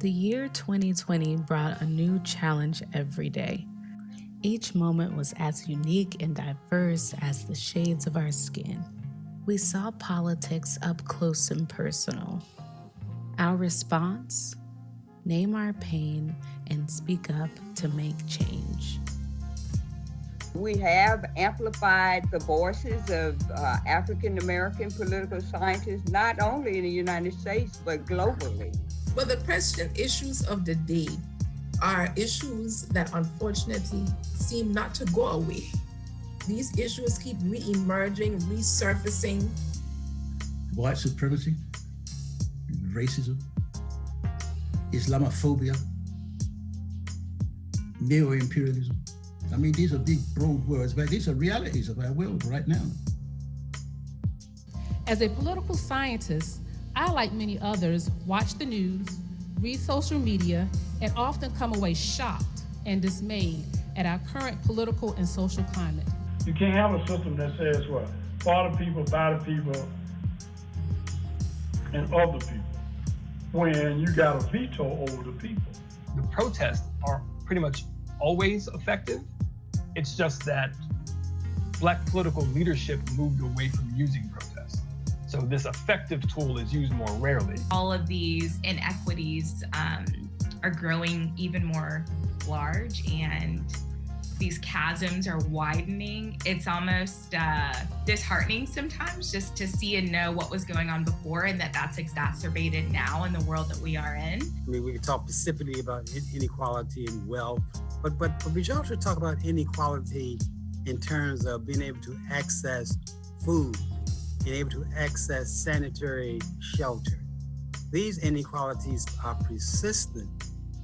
The year 2020 brought a new challenge every day. Each moment was as unique and diverse as the shades of our skin. We saw politics up close and personal. Our response? Name our pain and speak up to make change. We have amplified the voices of African American political scientists, not only in the United States, but globally. But the pressing issues of the day are issues that unfortunately seem not to go away. These issues keep re-emerging, resurfacing. White supremacy, racism, Islamophobia, neo-imperialism. I mean, these are big, broad words, but these are realities of our world right now. As a political scientist, I, like many others, watch the news, read social media, and often come away shocked and dismayed at our current political and social climate. You can't have a system that says what? For the people, by the people, and of the people, when you got a veto over the people. The protests are pretty much always effective. It's just that Black political leadership moved away from using protests. So this effective tool is used more rarely. All of these inequities are growing even more large, and these chasms are widening. It's almost disheartening sometimes just to see and know what was going on before, and that's exacerbated now in the world that we are in. I mean, we can talk specifically about inequality and wealth, but we should also talk about inequality in terms of being able to access food, being able to access sanitary shelter. These inequalities are persistent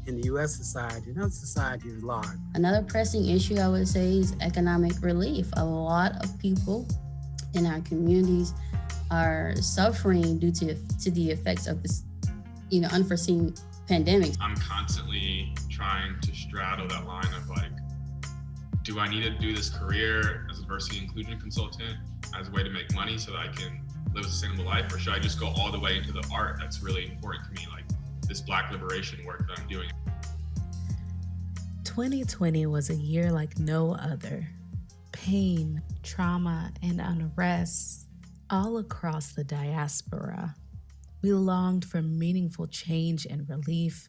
in the U.S. society and other societies at large. Another pressing issue, I would say, is economic relief. A lot of people in our communities are suffering due to the effects of this, unforeseen pandemic. I'm constantly trying to straddle that line of like, do I need to do this career as a diversity and inclusion consultant as a way to make money so that I can live a sustainable life, or should I just go all the way into the art that's really important to me, like this Black liberation work that I'm doing? 2020 was a year like no other. Pain, trauma, and unrest all across the diaspora. We longed for meaningful change and relief,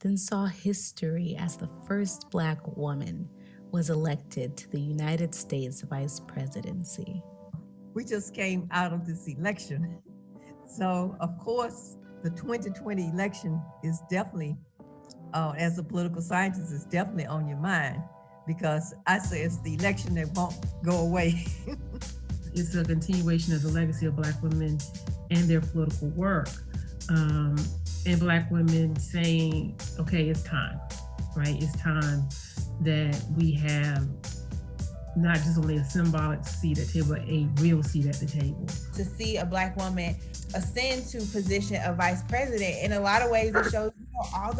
then saw history as the first Black woman was elected to the United States vice presidency. We just came out of this election. So, of course, the 2020 election is definitely, as a political scientist, is definitely on your mind, because I say it's the election that won't go away. It's a continuation of the legacy of Black women and their political work, and Black women saying, okay, it's time, right? It's time that we have not just only a symbolic seat at the table, but a real seat at the table. To see a Black woman ascend to position of vice president, in a lot of ways it shows all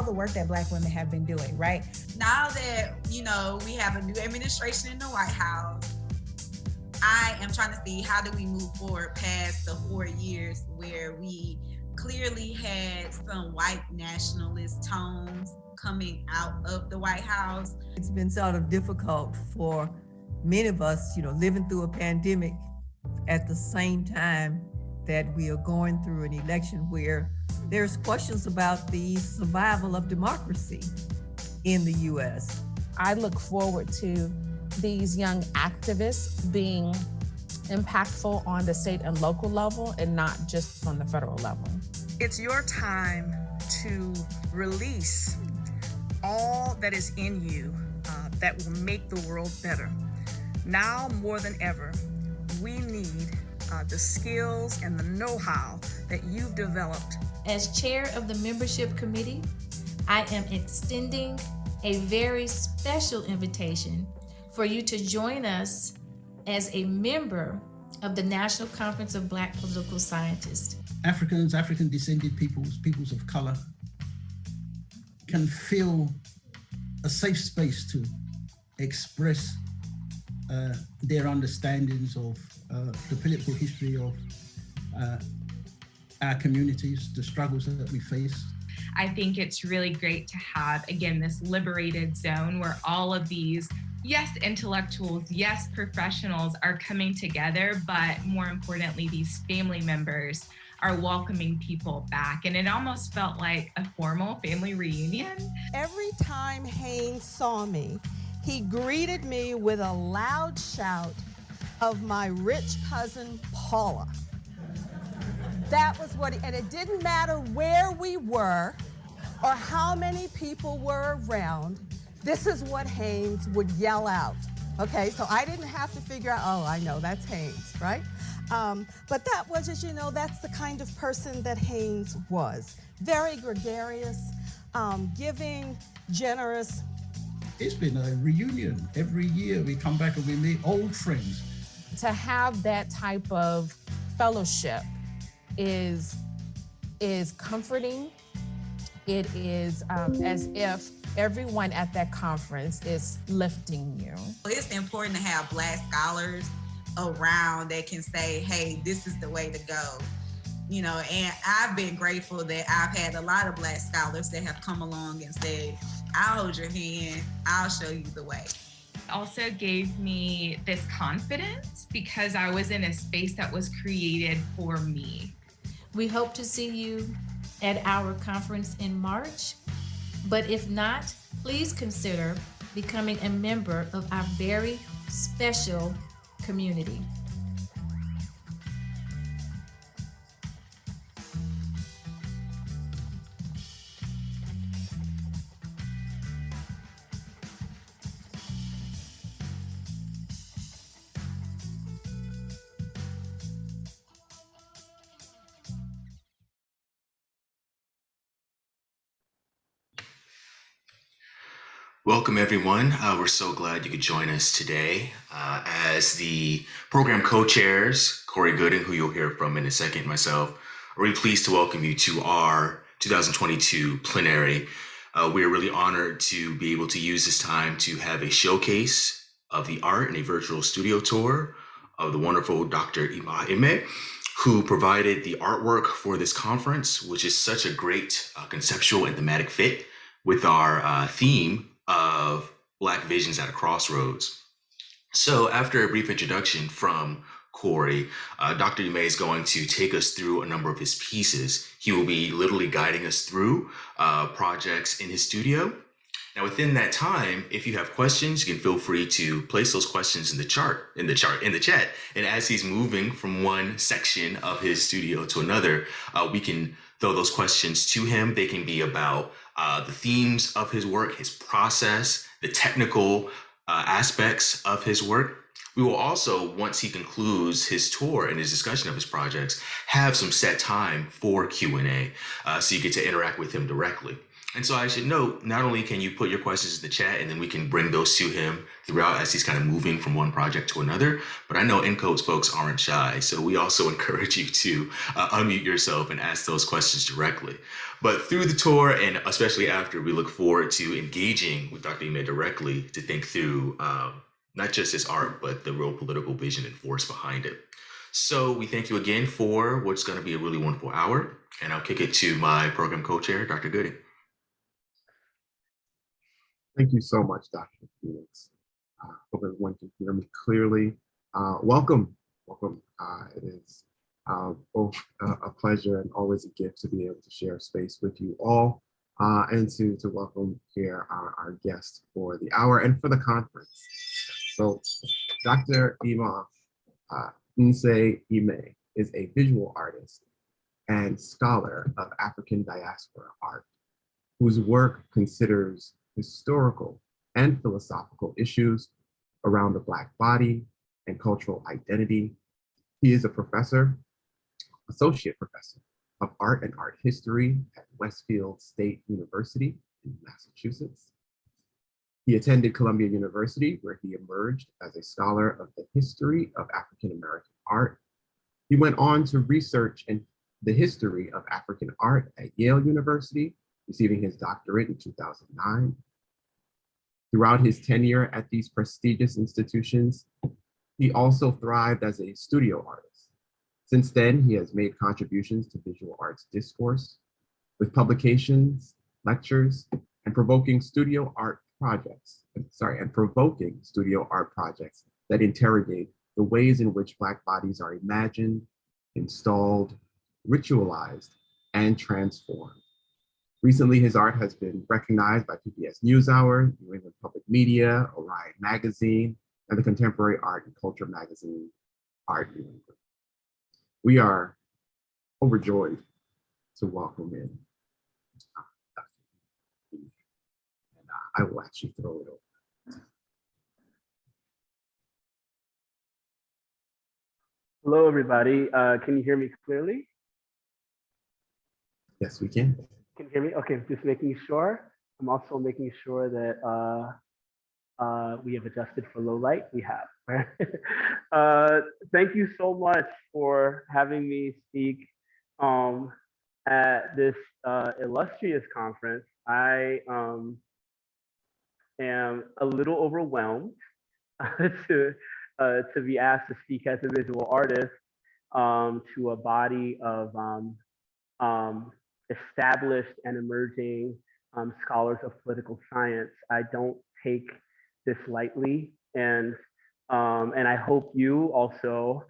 the work that Black women have been doing, right? Now that, we have a new administration in the White House, I am trying to see how do we move forward past the 4 years where we clearly had some white nationalist tones coming out of the White House. It's been sort of difficult for many of us, living through a pandemic at the same time that we are going through an election where there's questions about the survival of democracy in the U.S. I look forward to these young activists being impactful on the state and local level and not just on the federal level. It's your time to release all that is in you that will make the world better. Now more than ever, we need the skills and the know-how that you've developed. As chair of the membership committee, I am extending a very special invitation for you to join us as a member of the National Conference of Black Political Scientists. Africans, African-descended peoples of color can feel a safe space to express their understandings of the political history of our communities, the struggles that we face. I think it's really great to have, again, this liberated zone where all of these, yes, intellectuals, yes, professionals are coming together, but more importantly, these family members are welcoming people back. And it almost felt like a formal family reunion. Every time Haynes saw me, he greeted me with a loud shout of my rich cousin, Paula. That was what, and it didn't matter where we were or how many people were around. This is what Haynes would yell out. Okay, so I didn't have to figure out, oh, I know that's Haynes, right? But that was just, that's the kind of person that Haynes was. Very gregarious, giving, generous. It's been a reunion. Every year we come back and we meet old friends. To have that type of fellowship is comforting. It is as if everyone at that conference is lifting you. It's important to have Black scholars around that can say, hey, this is the way to go. And I've been grateful that I've had a lot of Black scholars that have come along and said, I'll hold your hand, I'll show you the way. Also gave me this confidence because I was in a space that was created for me. We hope to see you at our conference in March, but if not, please consider becoming a member of our very special community. Welcome, everyone. We're so glad you could join us today. As the program co-chairs, Cory Gooden, who you'll hear from in a second, myself, are really pleased to welcome you to our 2022 plenary. We are really honored to be able to use this time to have a showcase of the art and a virtual studio tour of the wonderful Dr. Imo Imeh, who provided the artwork for this conference, which is such a great conceptual and thematic fit with our theme of Black Visions at a Crossroads. So after a brief introduction from Cory, Dr. Imeh is going to take us through a number of his pieces. He will be literally guiding us through projects in his studio. Now, within that time, if you have questions, you can feel free to place those questions in the chat. And as he's moving from one section of his studio to another, we can throw those questions to him. They can be about the themes of his work, his process, the technical aspects of his work. We will also, once he concludes his tour and his discussion of his projects, have some set time for Q&A, so you get to interact with him directly. And so I should note, not only can you put your questions in the chat and then we can bring those to him throughout as he's kind of moving from one project to another, but I know Encode's folks aren't shy. So we also encourage you to unmute yourself and ask those questions directly. But through the tour, and especially after, we look forward to engaging with Dr. Imeh directly to think through not just his art, but the real political vision and force behind it. So we thank you again for what's going to be a really wonderful hour. And I'll kick it to my program co-chair, Dr. Gooden. Thank you so much, Dr. Felix. Hope everyone can hear me clearly. Welcome. It is both a pleasure and always a gift to be able to share space with you all and to welcome here our guest for the hour and for the conference. So Dr. Imo Imeh is a visual artist and scholar of African diaspora art, whose work considers historical and philosophical issues around the Black body and cultural identity. He is a professor, associate professor of art and art history at Westfield State University in Massachusetts. He attended Columbia University, where he emerged as a scholar of the history of African American art. He went on to research in the history of African art at Yale University, receiving his doctorate in 2009. Throughout his tenure at these prestigious institutions, he also thrived as a studio artist. Since then, he has made contributions to visual arts discourse with publications lectures, and provoking studio art projects that interrogate the ways in which Black bodies are imagined, installed, ritualized, and transformed. Recently, his art has been recognized by PBS NewsHour, New England Public Media, Orion Magazine, and the contemporary art and culture magazine, Art New England. We are overjoyed to welcome in and I will actually throw it over. Hello, everybody. Can you hear me clearly? Yes, we can. Can you hear me? Okay, just making sure. I'm also making sure that we have adjusted for low light. We have. Thank you so much for having me speak at this illustrious conference. I am a little overwhelmed to be asked to speak as a visual artist to a body of established and emerging scholars of political science. I don't take this lightly, and I hope you also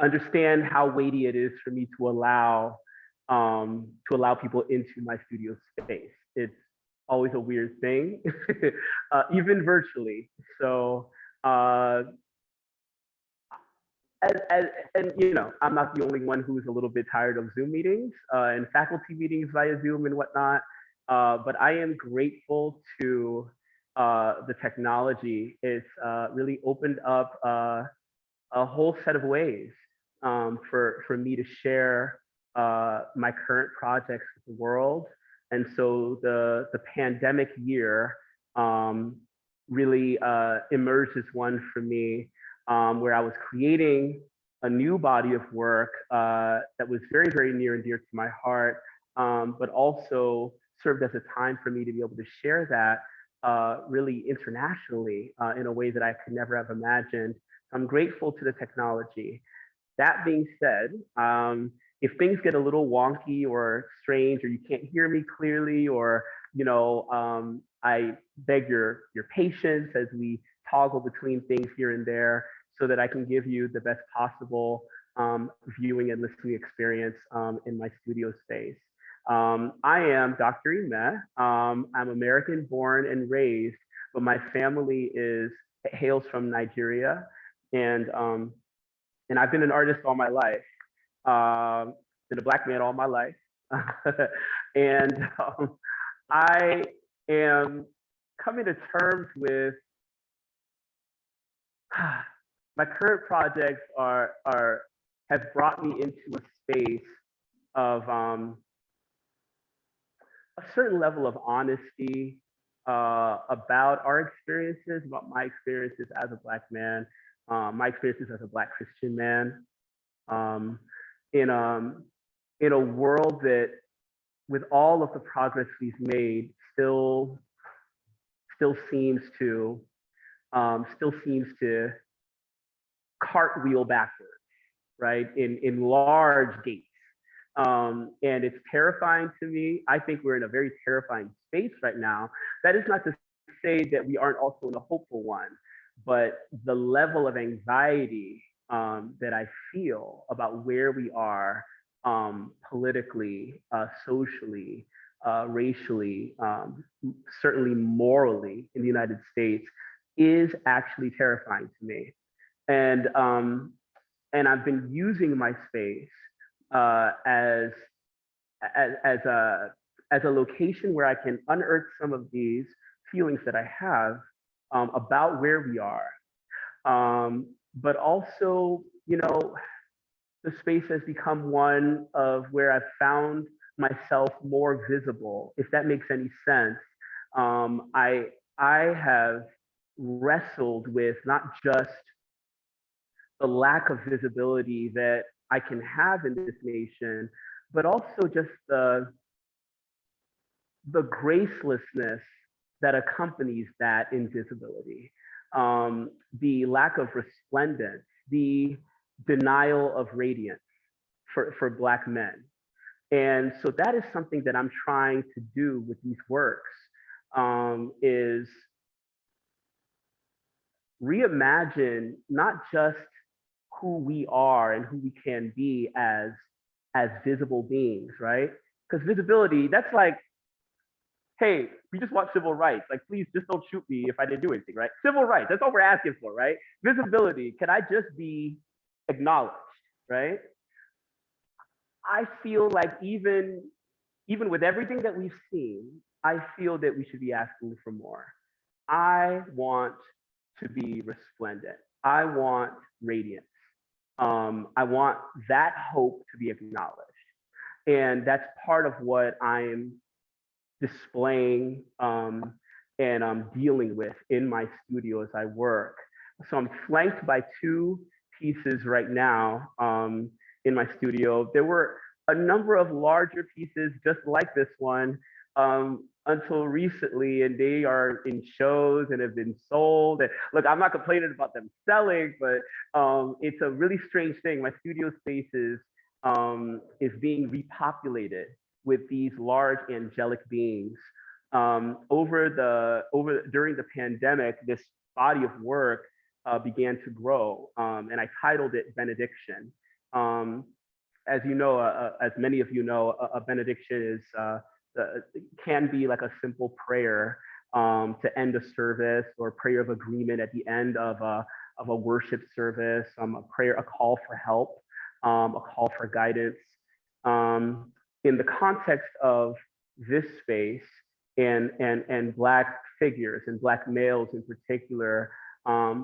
understand how weighty it is for me to allow people into my studio space. It's always a weird thing, even virtually. So, and you know, I'm not the only one who's a little bit tired of Zoom meetings and faculty meetings via Zoom and whatnot. But I am grateful to the technology. It's really opened up a whole set of ways for me to share my current projects with the world. And so the pandemic year really emerged as one for me where I was creating a new body of work that was very, very near and dear to my heart, but also served as a time for me to be able to share that really internationally in a way that I could never have imagined. I'm grateful to the technology. That being said, if things get a little wonky or strange, or you can't hear me clearly, or you know, I beg your patience as we toggle between things here and there, so that I can give you the best possible viewing and listening experience in my studio space. I am Dr. Imeh. I'm American born and raised, but my family hails from Nigeria, and I've been an artist all my life. Been a Black man all my life. And I am coming to terms with my current projects have brought me into a space of a certain level of honesty about our experiences, about my experiences as a Black man, my experiences as a Black Christian man, in a world that, with all of the progress we've made, still seems to cartwheel backwards, right? In large gates. And it's terrifying to me. I think we're in a very terrifying space right now. That is not to say that we aren't also in a hopeful one, but the level of anxiety that I feel about where we are politically, socially, racially, certainly morally in the United States is actually terrifying to me. And I've been using my space as a location where I can unearth some of these feelings that I have about where we are. But also, you know, the space has become one of where I've found myself more visible, if that makes any sense. I have wrestled with not just the lack of visibility that I can have in this nation, but also just the gracelessness that accompanies that invisibility, the lack of resplendence, the denial of radiance for Black men. And so that is something that I'm trying to do with these works, is reimagine not just who we are and who we can be as visible beings, right? Because visibility, that's like, hey, we just want civil rights. Like, please just don't shoot me if I didn't do anything, right? Civil rights, that's all we're asking for, right? Visibility, can I just be acknowledged, right? I feel like even with everything that we've seen, I feel that we should be asking for more. I want to be resplendent. I want radiance. I want that hope to be acknowledged. And that's part of what I'm displaying and dealing with in my studio as I work. So I'm flanked by two pieces right now in my studio. There were a number of larger pieces just like this one until recently, and they are in shows and have been sold. And look, I'm not complaining about them selling, but it's a really strange thing. My studio spaces is being repopulated with these large angelic beings. During the pandemic, this body of work began to grow, and I titled it Benediction. As you know, as many of you know, a benediction can be like a simple prayer to end a service, or prayer of agreement at the end of a worship service, a prayer, a call for help, a call for guidance. In the context of this space and Black figures and Black males in particular,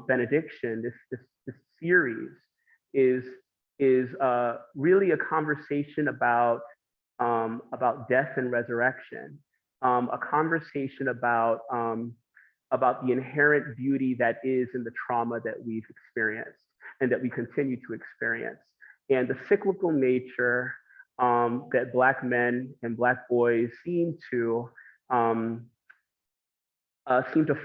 benediction, this series is really a conversation about death and resurrection, a conversation about the inherent beauty that is in the trauma that we've experienced and that we continue to experience, and the cyclical nature that Black men and Black boys seem to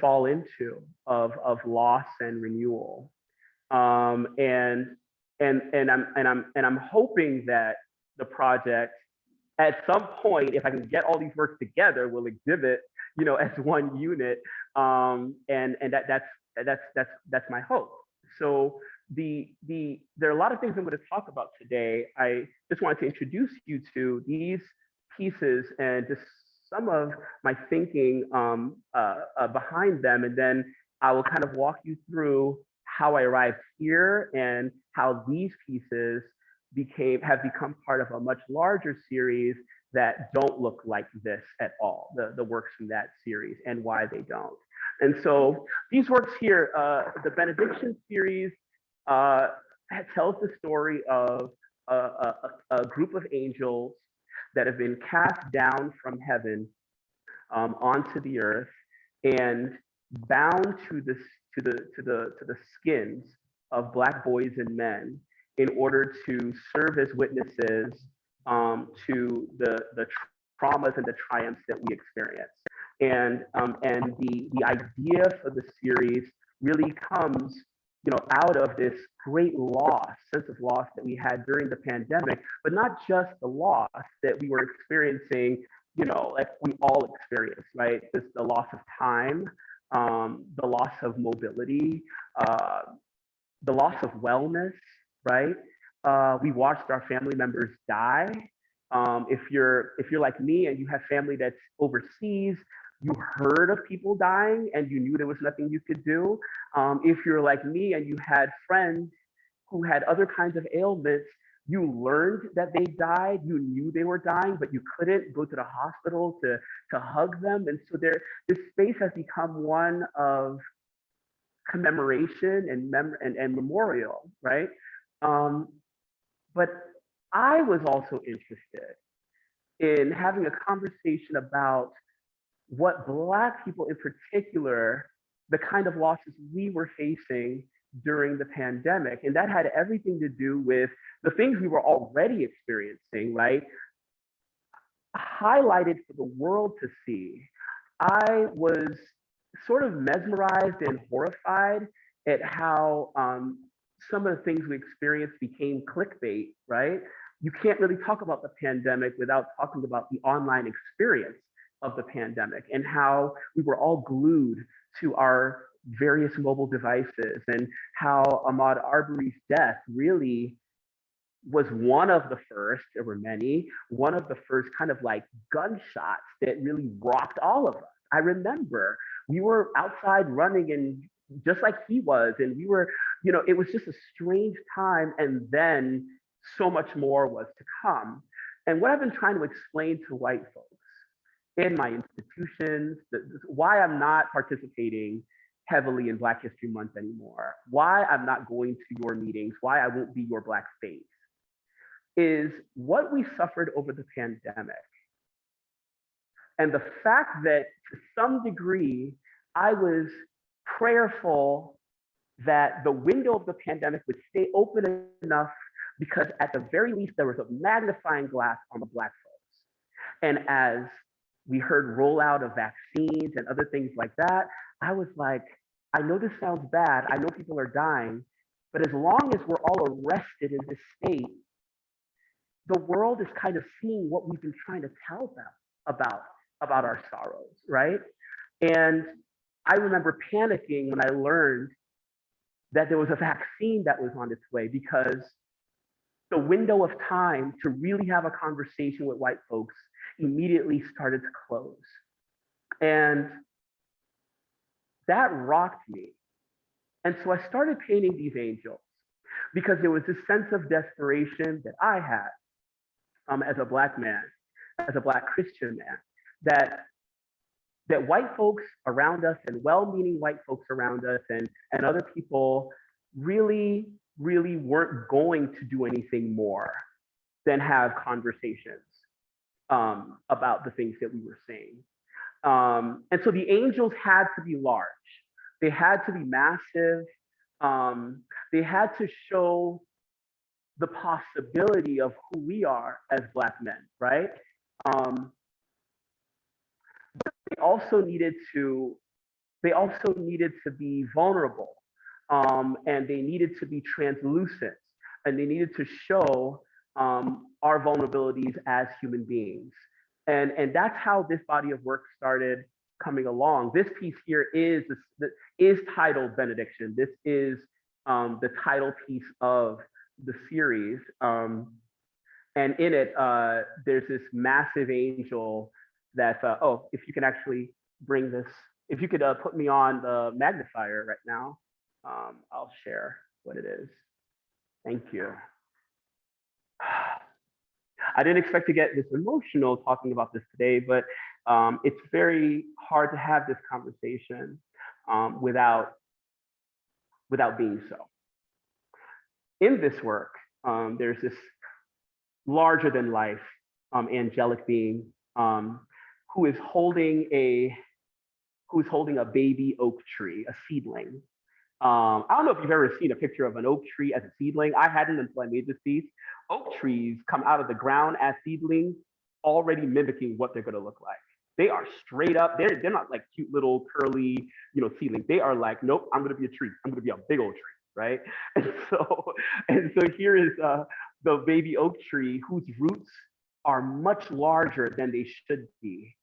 fall into of loss and renewal. And I'm hoping that the project, at some point, if I can get all these works together, will exhibit, as one unit. And that's my hope. So there are a lot of things I'm going to talk about today. I just wanted to introduce you to these pieces and just some of my thinking behind them, and then I will kind of walk you through how I arrived here and how these pieces have become part of a much larger series that don't look like this at all, the works from that series, and why they don't. And so these works here, the Benediction series tells the story of a group of angels that have been cast down from heaven onto the earth and bound to the skins of Black boys and men in order to serve as witnesses to the traumas and the triumphs that we experience. And the idea for the series really comes, out of this great sense of loss that we had during the pandemic, but not just the loss that we were experiencing, like we all experience, right? It's the loss of time, the loss of mobility, the loss of wellness, right? We watched our family members die. If you're like me and you have family that's overseas, you heard of people dying and you knew there was nothing you could do. If you're like me and you had friends who had other kinds of ailments, you learned that they died, you knew they were dying, but you couldn't go to the hospital to hug them. And so this space has become one of commemoration and memorial, right? But I was also interested in having a conversation about what Black people in particular, the kind of losses we were facing during the pandemic. And that had everything to do with the things we were already experiencing, right? Highlighted for the world to see. I was sort of mesmerized and horrified at how some of the things we experienced became clickbait, right? you can't really talk about the pandemic without talking about the online experience of the pandemic and how we were all glued to our various mobile devices, and how Ahmaud Arbery's death really was one of the first, there were many, one of the first kind of like gunshots that really rocked all of us. I remember we were outside running and just like he was, and we were, you know, it was just a strange time, and then so much more was to come. And what I've been trying to explain to white folks in my institutions, why I'm not participating heavily in Black History Month anymore, why I'm not going to your meetings, why I won't be your Black face, is what we suffered over the pandemic. And the fact that to some degree, I was prayerful that the window of the pandemic would stay open enough, because at the very least, there was a magnifying glass on the Black folks. And as we heard rollout of vaccines and other things like that, I was like, I know this sounds bad, I know people are dying, but as long as we're all arrested in this state, the world is kind of seeing what we've been trying to tell them about our sorrows, right? And I remember panicking when I learned that there was a vaccine that was on its way, because the window of time to really have a conversation with white folks immediately started to close. And that rocked me. And so I started painting these angels, because there was this sense of desperation that I had as a Black man, as a Black Christian man, that white folks around us and well-meaning white folks around us and other people really weren't going to do anything more than have conversations about the things that we were saying. And so the angels had to be large. They had to be massive. They had to show the possibility of who we are as Black men, right? But they also needed to be vulnerable, and they needed to be translucent, and they needed to show our vulnerabilities as human beings. And that's how this body of work started coming along. This piece here is titled Benediction. This is the title piece of the series. And in it, there's this massive angel that, oh, if you can actually bring this, if you could put me on the magnifier right now, I'll share what it is. Thank you. I didn't expect to get this emotional talking about this today, but it's very hard to have this conversation without being so. In this work, there's this larger than life angelic being who is holding a baby oak tree, a seedling. I don't know if you've ever seen a picture of an oak tree as a seedling. I hadn't until I made this piece. Oak trees come out of the ground as seedlings, already mimicking what they're gonna look like. They are straight up, they're not like cute little curly, seedlings. They are like, nope, I'm gonna be a tree. I'm gonna be a big old tree, right? And so here is the baby oak tree whose roots are much larger than they should be,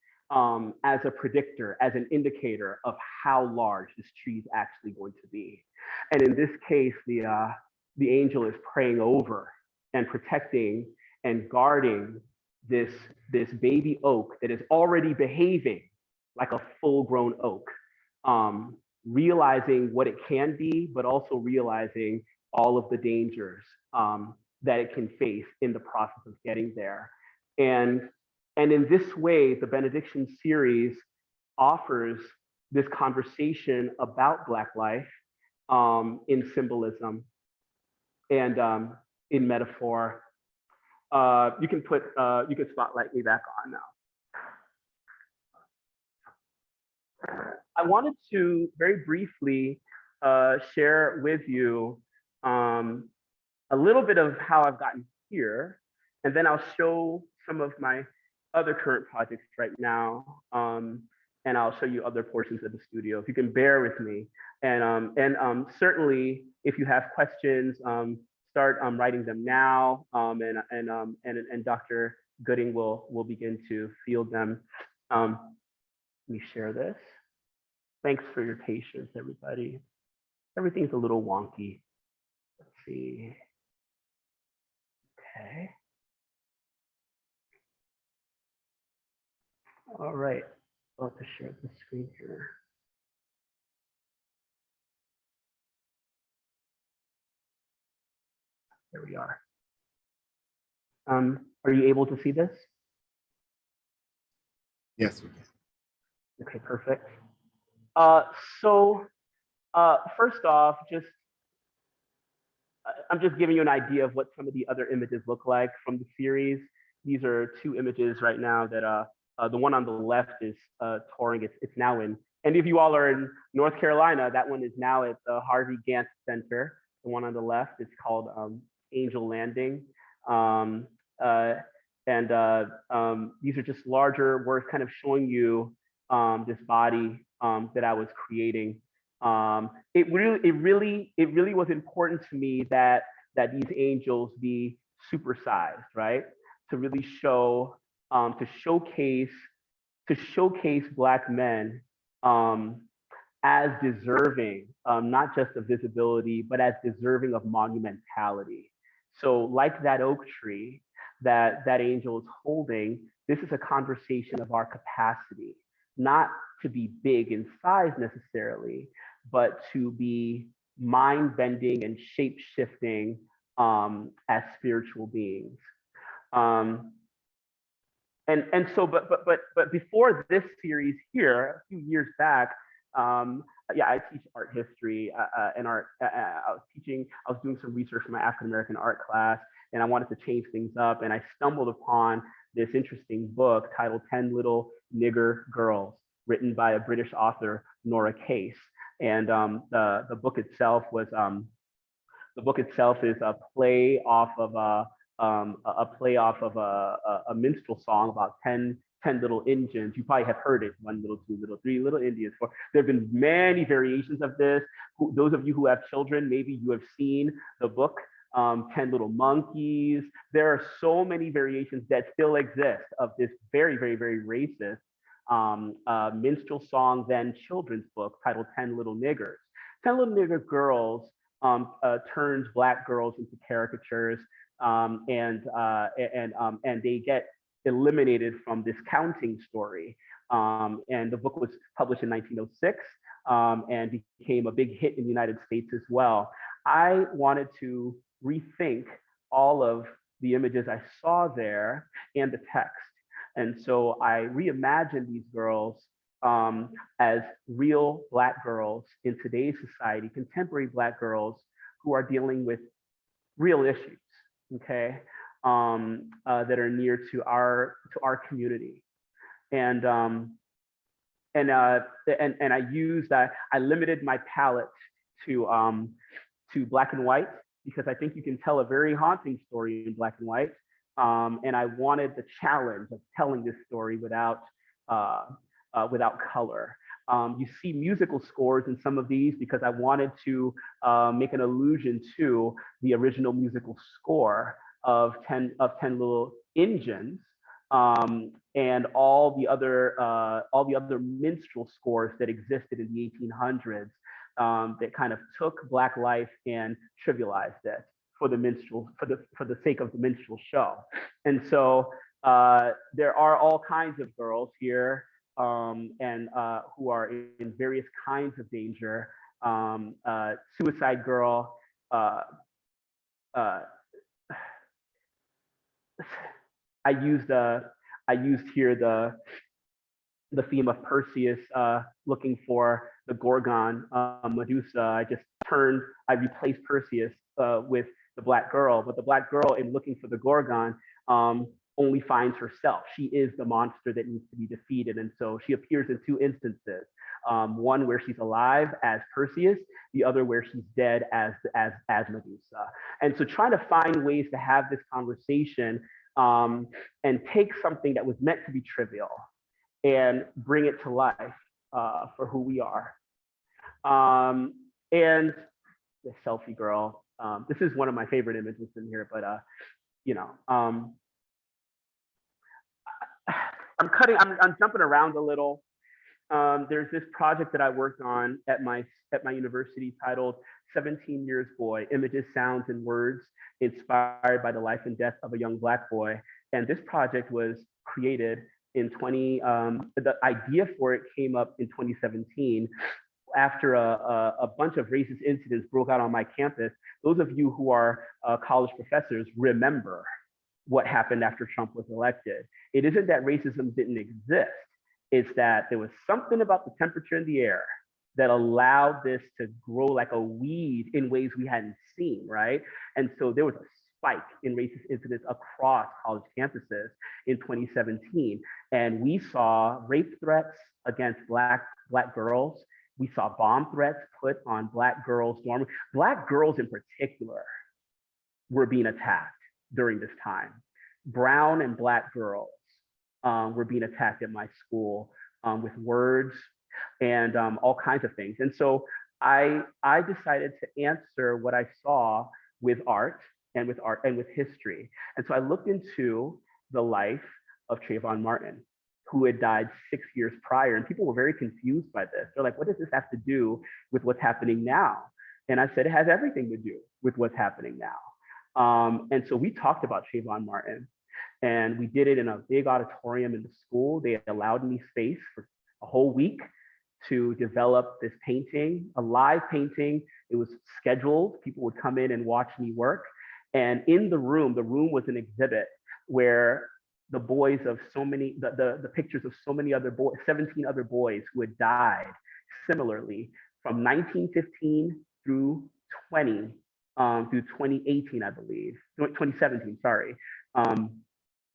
as a predictor, as an indicator of how large this tree is actually going to be. And in this case, the angel is praying over and protecting and guarding this baby oak that is already behaving like a full-grown oak, realizing what it can be, but also realizing all of the dangers that it can face in the process of getting there. And in this way, the Benediction series offers this conversation about Black life in symbolism and in metaphor. You can spotlight me back on now. I wanted to very briefly share with you a little bit of how I've gotten here, and then I'll show some of my other current projects right now, and I'll show you other portions of the studio, if you can bear with me. And certainly, if you have questions, start writing them now, and Dr. Gooding will begin to field them. Let me share this. Thanks for your patience, everybody. Everything's a little wonky. Let's see. Okay. All right. I'll have to share the screen here. There we are. Are you able to see this? Yes, we can. Okay, perfect. First off, I'm just giving you an idea of what some of the other images look like from the series. These are two images right now that the one on the left is touring. It's now in, and if you all are in North Carolina, that one is now at the Harvey Gantt Center. The one on the left is called Angel Landing. These are just larger works kind of showing you this body that I was creating. It really was important to me that these angels be supersized, right? To really show, to showcase Black men as deserving, not just of visibility, but as deserving of monumentality. So like that oak tree that angel is holding, this is a conversation of our capacity, not to be big in size necessarily, but to be mind-bending and shape-shifting as spiritual beings. But before this series here, a few years back, I teach art history and art. I was doing some research for my African American art class, and I wanted to change things up. And I stumbled upon this interesting book titled 10 Little Nigger Girls, written by a British author, Nora Case. And the book itself is a play off of a minstrel song about 10 little Indians. You probably have heard it, 1 little, 2 little, 3 little Indians. There have been many variations of this. Those of you who have children, maybe you have seen the book, 10 Little Monkeys. There are so many variations that still exist of this very, very, very racist minstrel song, then children's book titled 10 Little Niggers. 10 Little Nigger Girls turns Black girls into caricatures, and they get eliminated from this counting story. And the book was published in 1906 and became a big hit in the United States as well. I wanted to rethink all of the images I saw there and the text. And so I reimagined these girls as real Black girls in today's society, contemporary Black girls who are dealing with real issues, okay, that are near to our community. And I used I limited my palette to Black and white, because I think you can tell a very haunting story in Black and white. And I wanted the challenge of telling this story without color. You see musical scores in some of these because I wanted to make an allusion to the original musical score of 10 Little Indians, and all the other minstrel scores that existed in the 1800s that kind of took Black life and trivialized it for the minstrel, for the sake of the minstrel show. And so there are all kinds of girls here, and who are in various kinds of danger. Suicide Girl. I used here the theme of Perseus looking for the Gorgon, Medusa. I replaced Perseus with the Black girl, but the Black girl, in looking for the Gorgon, only finds herself. She is the monster that needs to be defeated. And so she appears in two instances. One where she's alive as Perseus, the other where she's dead as Medusa. And so trying to find ways to have this conversation and take something that was meant to be trivial and bring it to life for who we are. And the selfie girl, This is one of my favorite images in here, but I'm jumping around a little. There's this project that I worked on at my university titled 17 Years Boy, Images, Sounds, and Words Inspired by the Life and Death of a Young Black Boy. And this project was created in the idea for it came up in 2017 after a bunch of racist incidents broke out on my campus. Those of you who are college professors remember what happened after Trump was elected. It isn't that racism didn't exist. It's that there was something about the temperature in the air that allowed this to grow like a weed in ways we hadn't seen, right? And so there was a spike in racist incidents across college campuses in 2017. And we saw rape threats against Black girls. We saw bomb threats put on Black girls' dorm. Black girls in particular were being attacked during this time. Brown and Black girls were being attacked at my school with words and all kinds of things. And so I decided to answer what I saw with art and with history. And so I looked into the life of Trayvon Martin, who had died 6 years prior. And people were very confused by this. They're like, what does this have to do with what's happening now? And I said, it has everything to do with what's happening now. And so we talked about Trayvon Martin, and we did it in a big auditorium in the school. They allowed me space for a whole week to develop this painting, a live painting. It was scheduled. People would come in and watch me work. And in the room was an exhibit where the boys of so many, the pictures of so many other boys, 17 other boys who had died similarly from 1915 through 2018, I believe, 2017, sorry.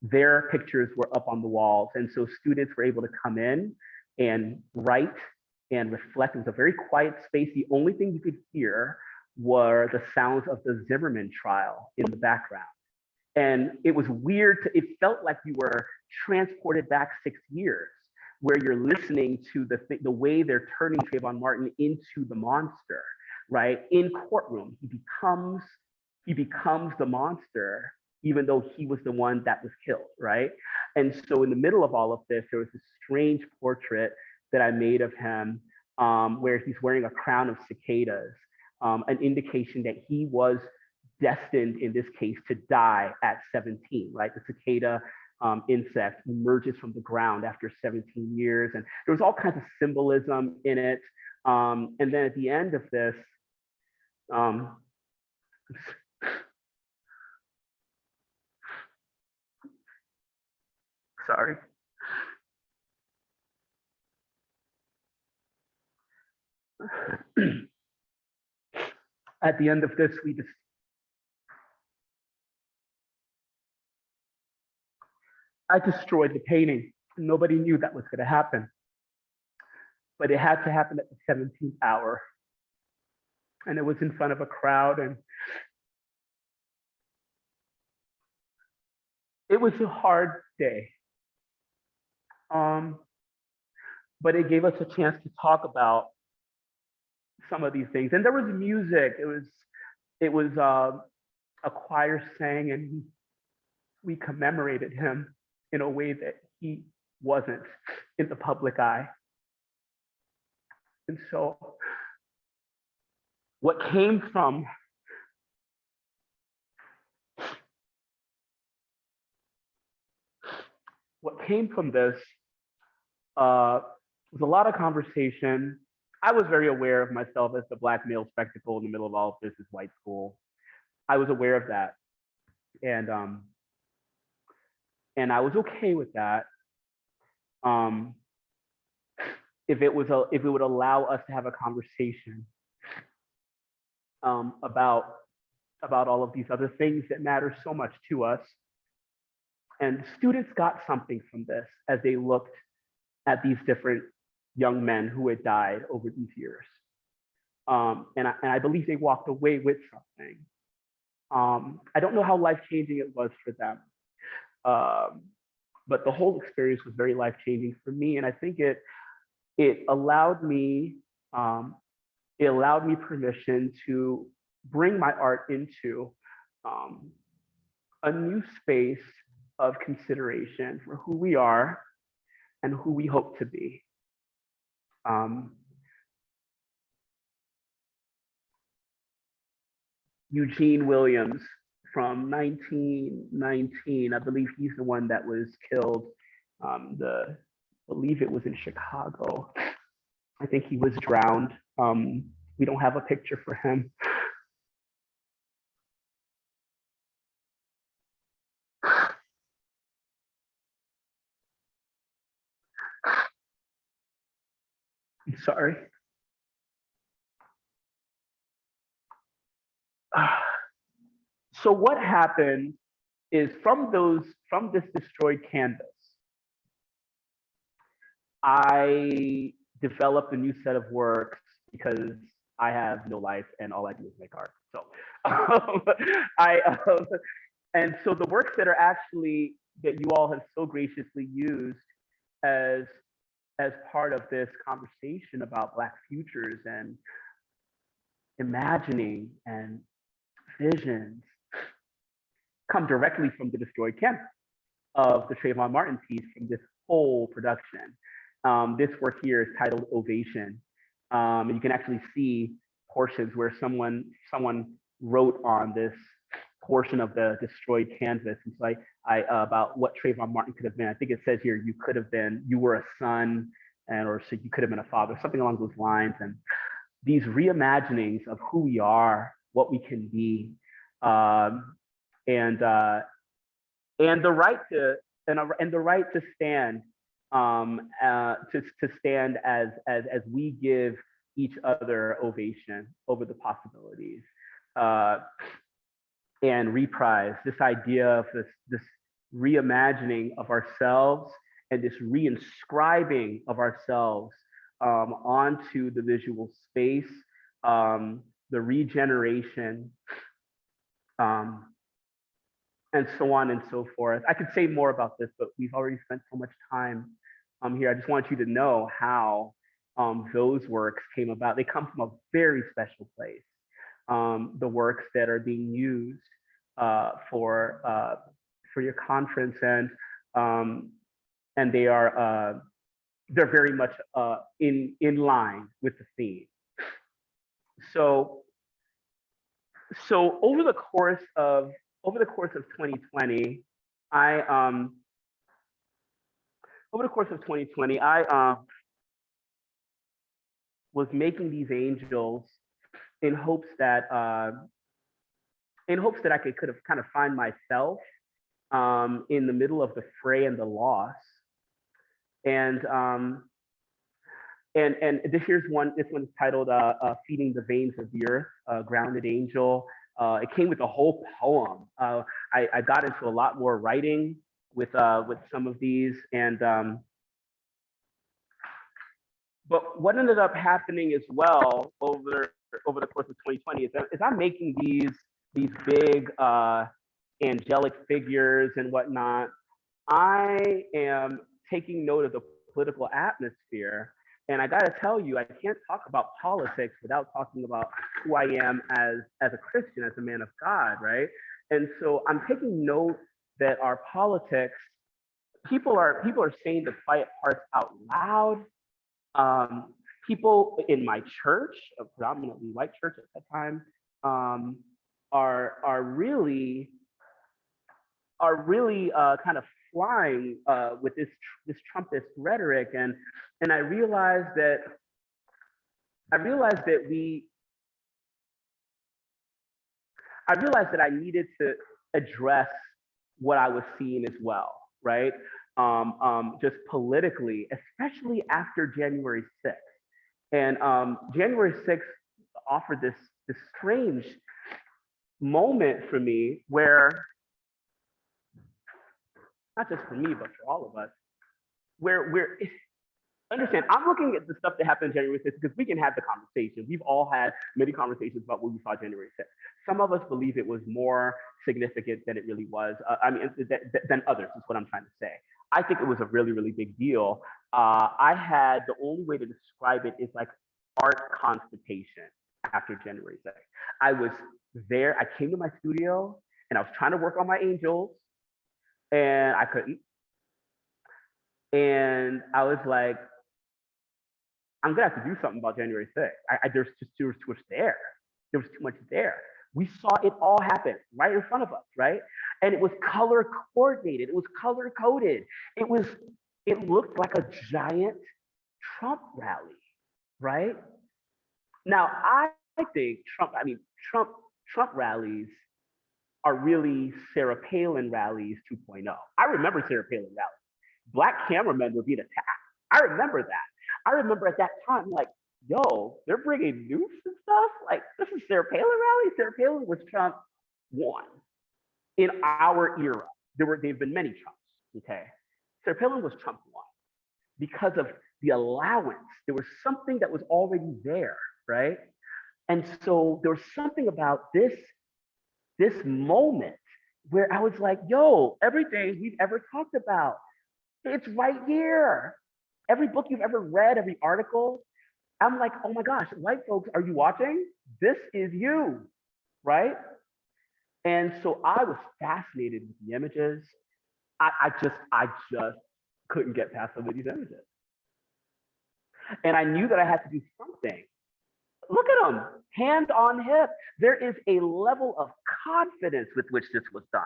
Their pictures were up on the walls. And so students were able to come in and write and reflect. It was a very quiet space. The only thing you could hear were the sounds of the Zimmerman trial in the background. And it was weird. It felt like you were transported back 6 years, where you're listening to the way they're turning Trayvon Martin into the monster, right? In courtroom, he becomes the monster, even though he was the one that was killed, right? And so in the middle of all of this, there was this strange portrait that I made of him where he's wearing a crown of cicadas, an indication that he was destined in this case to die at 17, right? The cicada insect emerges from the ground after 17 years. And there was all kinds of symbolism in it. And then at the end of this, sorry. At the end of this, I destroyed the painting. Nobody knew that was going to happen, but it had to happen at the 17th hour. And it was in front of a crowd, and it was a hard day. But it gave us a chance to talk about some of these things. And there was music. It was a choir sang, and we commemorated him in a way that he wasn't in the public eye. And so what came from this was a lot of conversation. I was very aware of myself as the Black male spectacle in the middle of all of this is white school. I was aware of that. And I was okay with that. If it would allow us to have a conversation about all of these other things that matter so much to us. And students got something from this as they looked at these different young men who had died over these years. And I believe they walked away with something. I don't know how life-changing it was for them. But the whole experience was very life-changing for me. And I think it allowed me permission to bring my art into a new space of consideration for who we are and who we hope to be. Eugene Williams from 1919, I believe he's the one that was killed. I believe it was in Chicago. I think he was drowned. We don't have a picture for him. I'm sorry. So what happened is from this destroyed canvas, I developed a new set of works because I have no life and all I do is make art. So and so the works that are actually that you all have so graciously used as part of this conversation about Black futures and imagining and visions come directly from the destroyed canvas of the Trayvon Martin piece from this whole production. This work here is titled Ovation. And you can actually see portions where someone wrote on this portion of the destroyed canvas. It's like about what Trayvon Martin could have been. I think it says here, you were a son, or so you could have been a father, something along those lines. And these reimaginings of who we are, what we can be, and the right to stand, to stand as we give each other ovation over the possibilities, and reprise this idea of this reimagining of ourselves and this reinscribing of ourselves onto the visual space, the regeneration, and so on and so forth. I could say more about this, but we've already spent so much time here. I just want you to know how those works came about. They come from a very special place. The works that are being used for your conference, and they're very much in line with the theme. So over the course of 2020, I was making these angels in hopes that I could have kind of find myself in the middle of the fray and the loss. And here's one. This one's titled "Feeding the Veins of the Earth," Grounded Angel. It came with a whole poem. I got into a lot more writing with some of these, and but what ended up happening as well over the course of 2020 is I'm making these big angelic figures and whatnot. I am taking note of the political atmosphere. And I gotta tell you, I can't talk about politics without talking about who I am as a Christian, as a man of God, right? And so I'm taking note that our politics, people are saying the quiet parts out loud. People in my church, a predominantly white church at that time, are really kind of flying with this Trumpist rhetoric, and I realized that I needed to address what I was seeing as well, right? Just politically, especially after January 6th. And January 6th offered this strange moment for me where, not just for me, but for all of us, where understand, I'm looking at the stuff that happened January 6th because we can have the conversation. We've all had many conversations about what we saw January 6th. Some of us believe it was more significant than it really was. Than others is what I'm trying to say. I think it was a really, really big deal. The only way to describe it is like art constipation. after January 6th. I was there, I came to my studio and I was trying to work on my angels and I couldn't. And I was like, I'm gonna have to do something about January 6th. There was too much there. There was too much there. We saw it all happen right in front of us, right? And it was color coordinated. It was color coded. It looked like a giant Trump rally, right? Now, I think Trump rallies are really Sarah Palin rallies 2.0. I remember Sarah Palin rallies. Black cameramen were being attacked. I remember that. I remember at that time, like, yo, they're bringing nukes and stuff. Like, this is Sarah Palin rally. Sarah Palin was Trump 1 in our era. There've been many Trumps, okay? Sarah Palin was Trump 1 because of the allowance. There was something that was already there, right? And so there was something about this moment where I was like, yo, everything we've ever talked about, it's right here. Every book you've ever read, every article, I'm like, oh my gosh, white folks, are you watching? This is you, right? And so I was fascinated with the images. I just couldn't get past some of these images. And I knew that I had to do something. Look at them, hand on hip. There is a level of confidence with which this was done.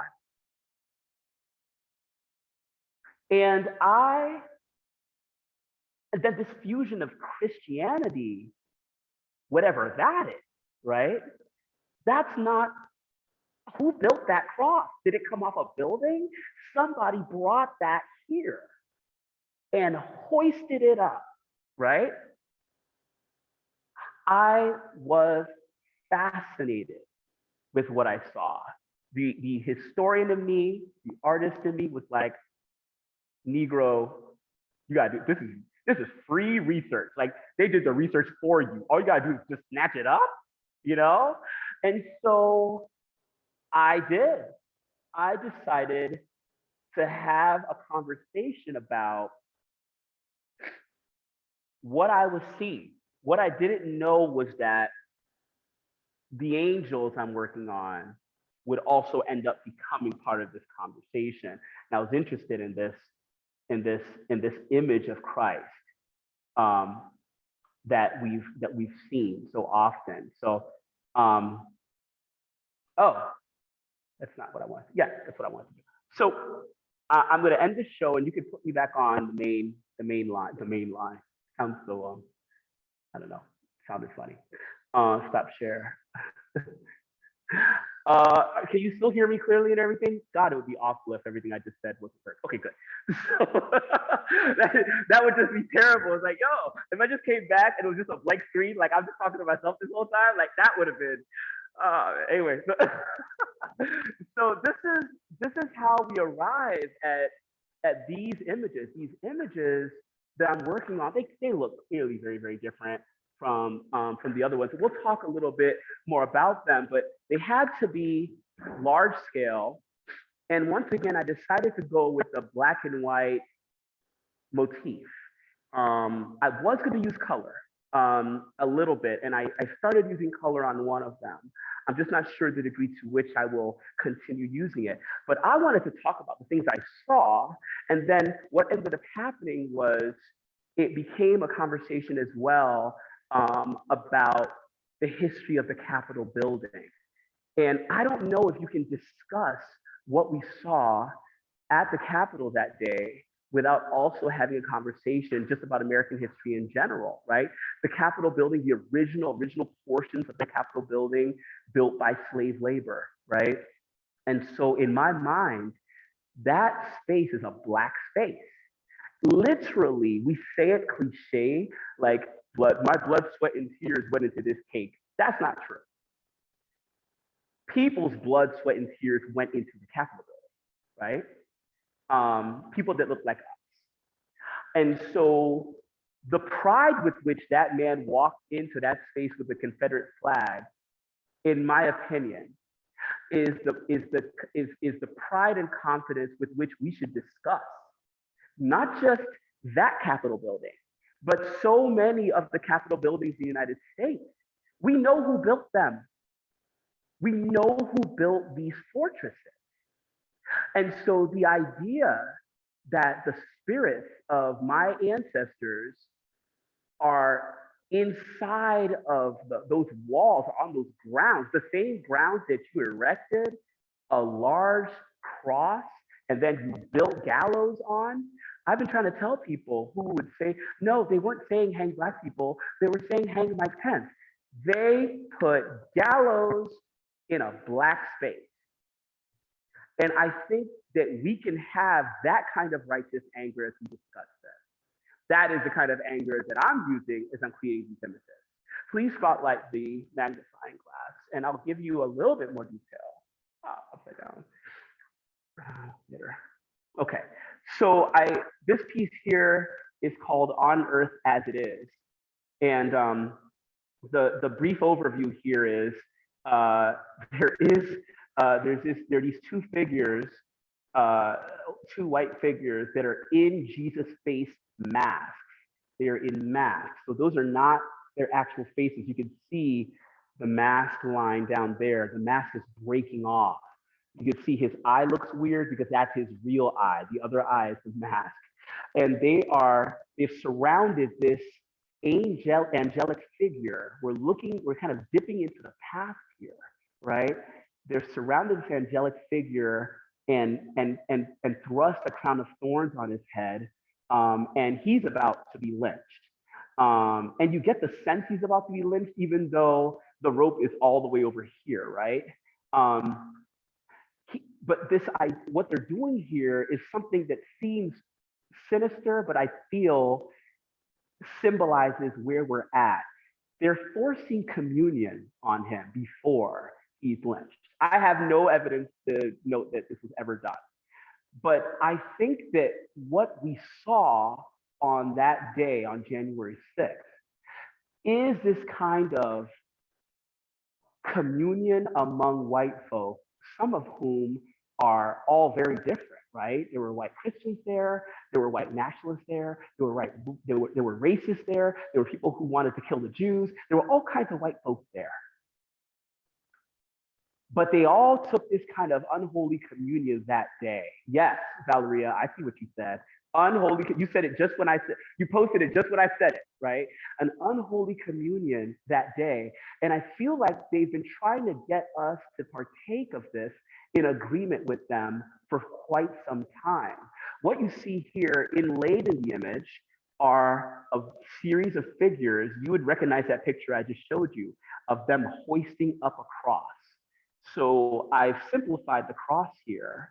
And then this fusion of Christianity, whatever that is, right? That's not, who built that cross? Did it come off a building? Somebody brought that here and hoisted it up, right? I was fascinated with what I saw. The historian in me, the artist in me was like, Negro, you gotta do, this is free research. Like, they did the research for you. All you gotta do is just snatch it up, you know? And so I did. I decided to have a conversation about what I was seeing. What I didn't know was that the angels I'm working on would also end up becoming part of this conversation. And I was interested in this image of Christ that we've seen so often. So, oh, that's not what I wanted. Yeah, that's what I wanted to do. So I'm going to end the show, and you can put me back on the main line. Sounds so I don't know. Sounded funny. Stop share. Can you still hear me clearly and everything? God, it would be awful if everything I just said wasn't heard. Okay, good. So that would just be terrible. It's like, yo, if I just came back and it was just a blank screen, like I'm just talking to myself this whole time, like that would have been. Anyway, so this is how we arrive at these images. These images that I'm working on, they look clearly very, very different from the other ones. We'll talk a little bit more about them, but they had to be large scale. And once again, I decided to go with the black and white motif. I was going to use color a little bit, and I started using color on one of them. I'm just not sure the degree to which I will continue using it. But I wanted to talk about the things I saw, and then what ended up happening was it became a conversation as well about the history of the Capitol building. And I don't know if you can discuss what we saw at the Capitol that day without also having a conversation just about American history in general, right? The Capitol building, the original portions of the Capitol building built by slave labor, right? And so in my mind, that space is a black space. Literally, we say it cliche, like my blood, sweat, and tears went into this cake. That's not true. People's blood, sweat, and tears went into the Capitol building, right? People that look like us. And so the pride with which that man walked into that space with the Confederate flag, in my opinion, is the pride and confidence with which we should discuss not just that Capitol building, but so many of the Capitol buildings in the United States. We know who built them. We know who built these fortresses. And so the idea that the spirits of my ancestors are inside of those walls, on those grounds, the same grounds that you erected a large cross and then you built gallows on. I've been trying to tell people who would say, no, they weren't saying hang Black people, they were saying hang Mike Pence. They put gallows in a Black space. And I think that we can have that kind of righteous anger as we discuss this. That is the kind of anger that I'm using as I'm creating these images. Please spotlight the magnifying glass, and I'll give you a little bit more detail. Upside down. There. Okay, so this piece here is called On Earth as It Is. And the brief overview here is there are these two figures, two white figures that are in Jesus' face masks. They are in masks. So those are not their actual faces. You can see the mask line down there. The mask is breaking off. You can see his eye looks weird because that's his real eye. The other eye is the mask. And they've surrounded this angelic figure. We're kind of dipping into the past here, right? They're surrounded this angelic figure and thrust a crown of thorns on his head. And he's about to be lynched. And you get the sense he's about to be lynched, even though the rope is all the way over here, right? But what they're doing here is something that seems sinister, but I feel symbolizes where we're at. They're forcing communion on him before he's lynched. I have no evidence to note that this was ever done. But I think that what we saw on that day, on January 6th, is this kind of communion among white folk, some of whom are all very different, right? There were white Christians there, there were white nationalists there, there were racists there, there were people who wanted to kill the Jews, there were all kinds of white folks there. But they all took this kind of unholy communion that day. Yes, Valeria, I see what you said. Unholy, you said it just when I said, you posted it just when I said it, right? An unholy communion that day. And I feel like they've been trying to get us to partake of this in agreement with them for quite some time. What you see here inlaid in the image are a series of figures. You would recognize that picture I just showed you of them hoisting up a cross. So I've simplified the cross here,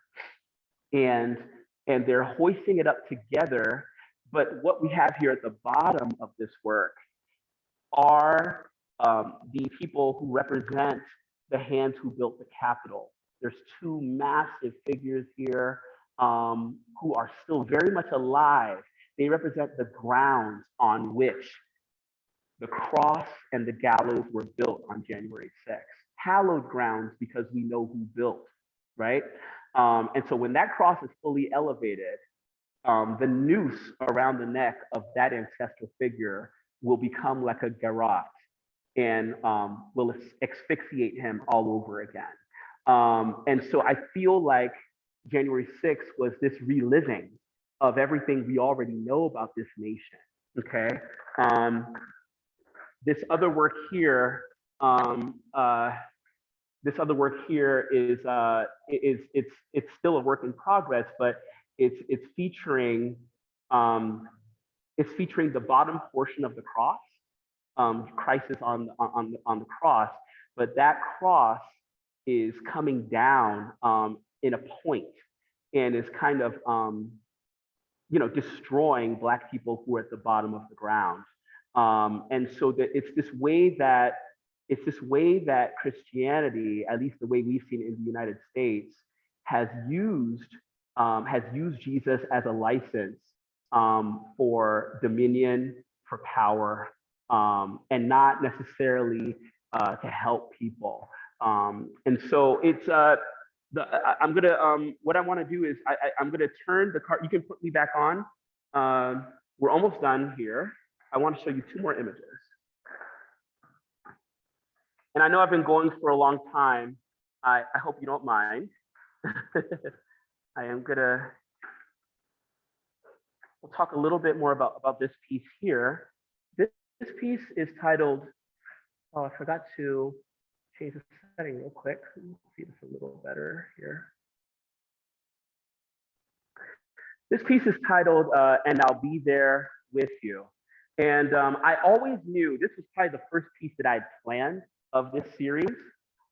and they're hoisting it up together. But what we have here at the bottom of this work are the people who represent the hands who built the Capitol. There's two massive figures here who are still very much alive. They represent the grounds on which the cross and the gallows were built on January 6th. Hallowed grounds because we know who built, right? And so when that cross is fully elevated, the noose around the neck of that ancestral figure will become like a garrote and will asphyxiate him all over again. And so I feel like January 6th was this reliving of everything we already know about this nation, okay? This other work here is it's still a work in progress, but it's featuring the bottom portion of the cross. Christ is on the cross, but that cross is coming down in a point and is kind of destroying Black people who are at the bottom of the ground. And so that it's this way that Christianity, at least the way we've seen it in the United States, has used Jesus as a license for dominion, for power, and not necessarily to help people. And so it's I'm gonna what I want to do is I'm gonna turn the card. You can put me back on. We're almost done here. I want to show you two more images. And I know I've been going for a long time. I hope you don't mind. We'll talk a little bit more about this piece here. This piece is titled, oh, I forgot to change the setting real quick. Let's see this a little better here. This piece is titled, And I'll Be There With You. And I always knew, this was probably the first piece that I'd planned of this series.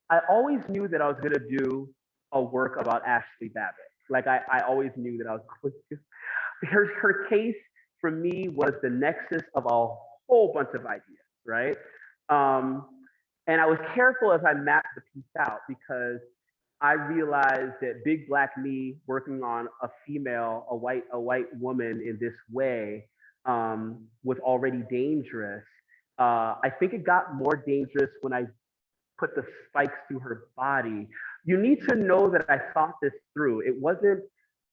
I always knew that I was gonna do a work about Ashley Babbitt. Like I always knew that I was going to. Her case for me was the nexus of a whole bunch of ideas, right? And I was careful as I mapped the piece out because I realized that big black me working on a female, a white woman in this way was already dangerous. I think it got more dangerous when I put the spikes through her body. You need to know that I thought this through. It wasn't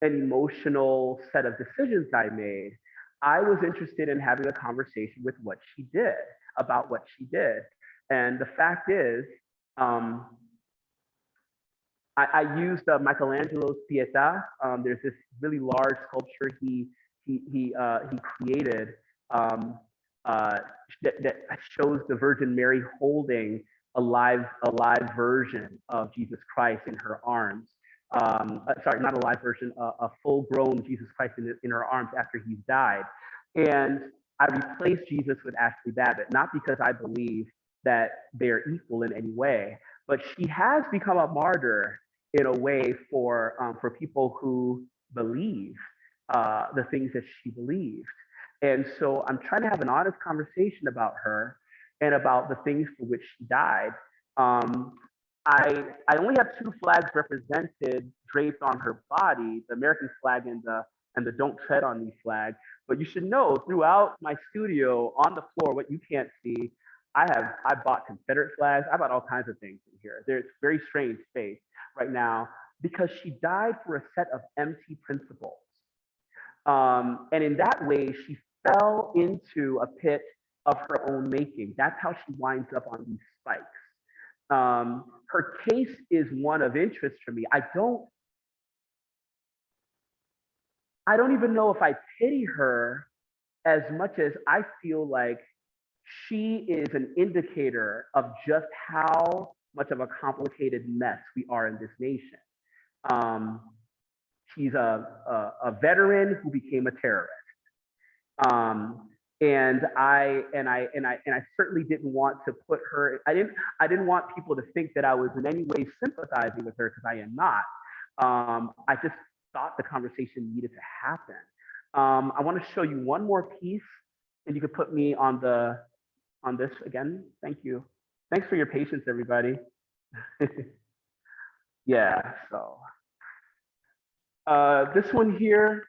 an emotional set of decisions I made. I was interested in having a conversation with what she did, about what she did. And the fact is, I used Michelangelo's Pietà. There's this really large sculpture he created that shows the Virgin Mary holding a live version of Jesus Christ in her arms. Sorry, not a live version, a full-grown Jesus Christ in her arms after he's died. And I replaced Jesus with Ashley Babbitt, not because I believe that they're equal in any way, but she has become a martyr in a way for people who believe the things that she believed. And so I'm trying to have an honest conversation about her and about the things for which she died. I only have two flags represented draped on her body, the American flag and the Don't Tread on Me flag. But you should know throughout my studio on the floor, what you can't see, I bought Confederate flags. I bought all kinds of things in here. There's very strange space right now because she died for a set of empty principles. And in that way, she fell into a pit of her own making. That's how she winds up on these spikes. Her case is one of interest for me. I don't even know if I pity her as much as I feel like she is an indicator of just how much of a complicated mess we are in this nation. She's a veteran who became a terrorist. And I certainly didn't want to put her, I didn't want people to think that I was in any way sympathizing with her because I am not. I just thought the conversation needed to happen. I want to show you one more piece and you could put me on this again. Thank you. Thanks for your patience, everybody. Yeah, so. This one here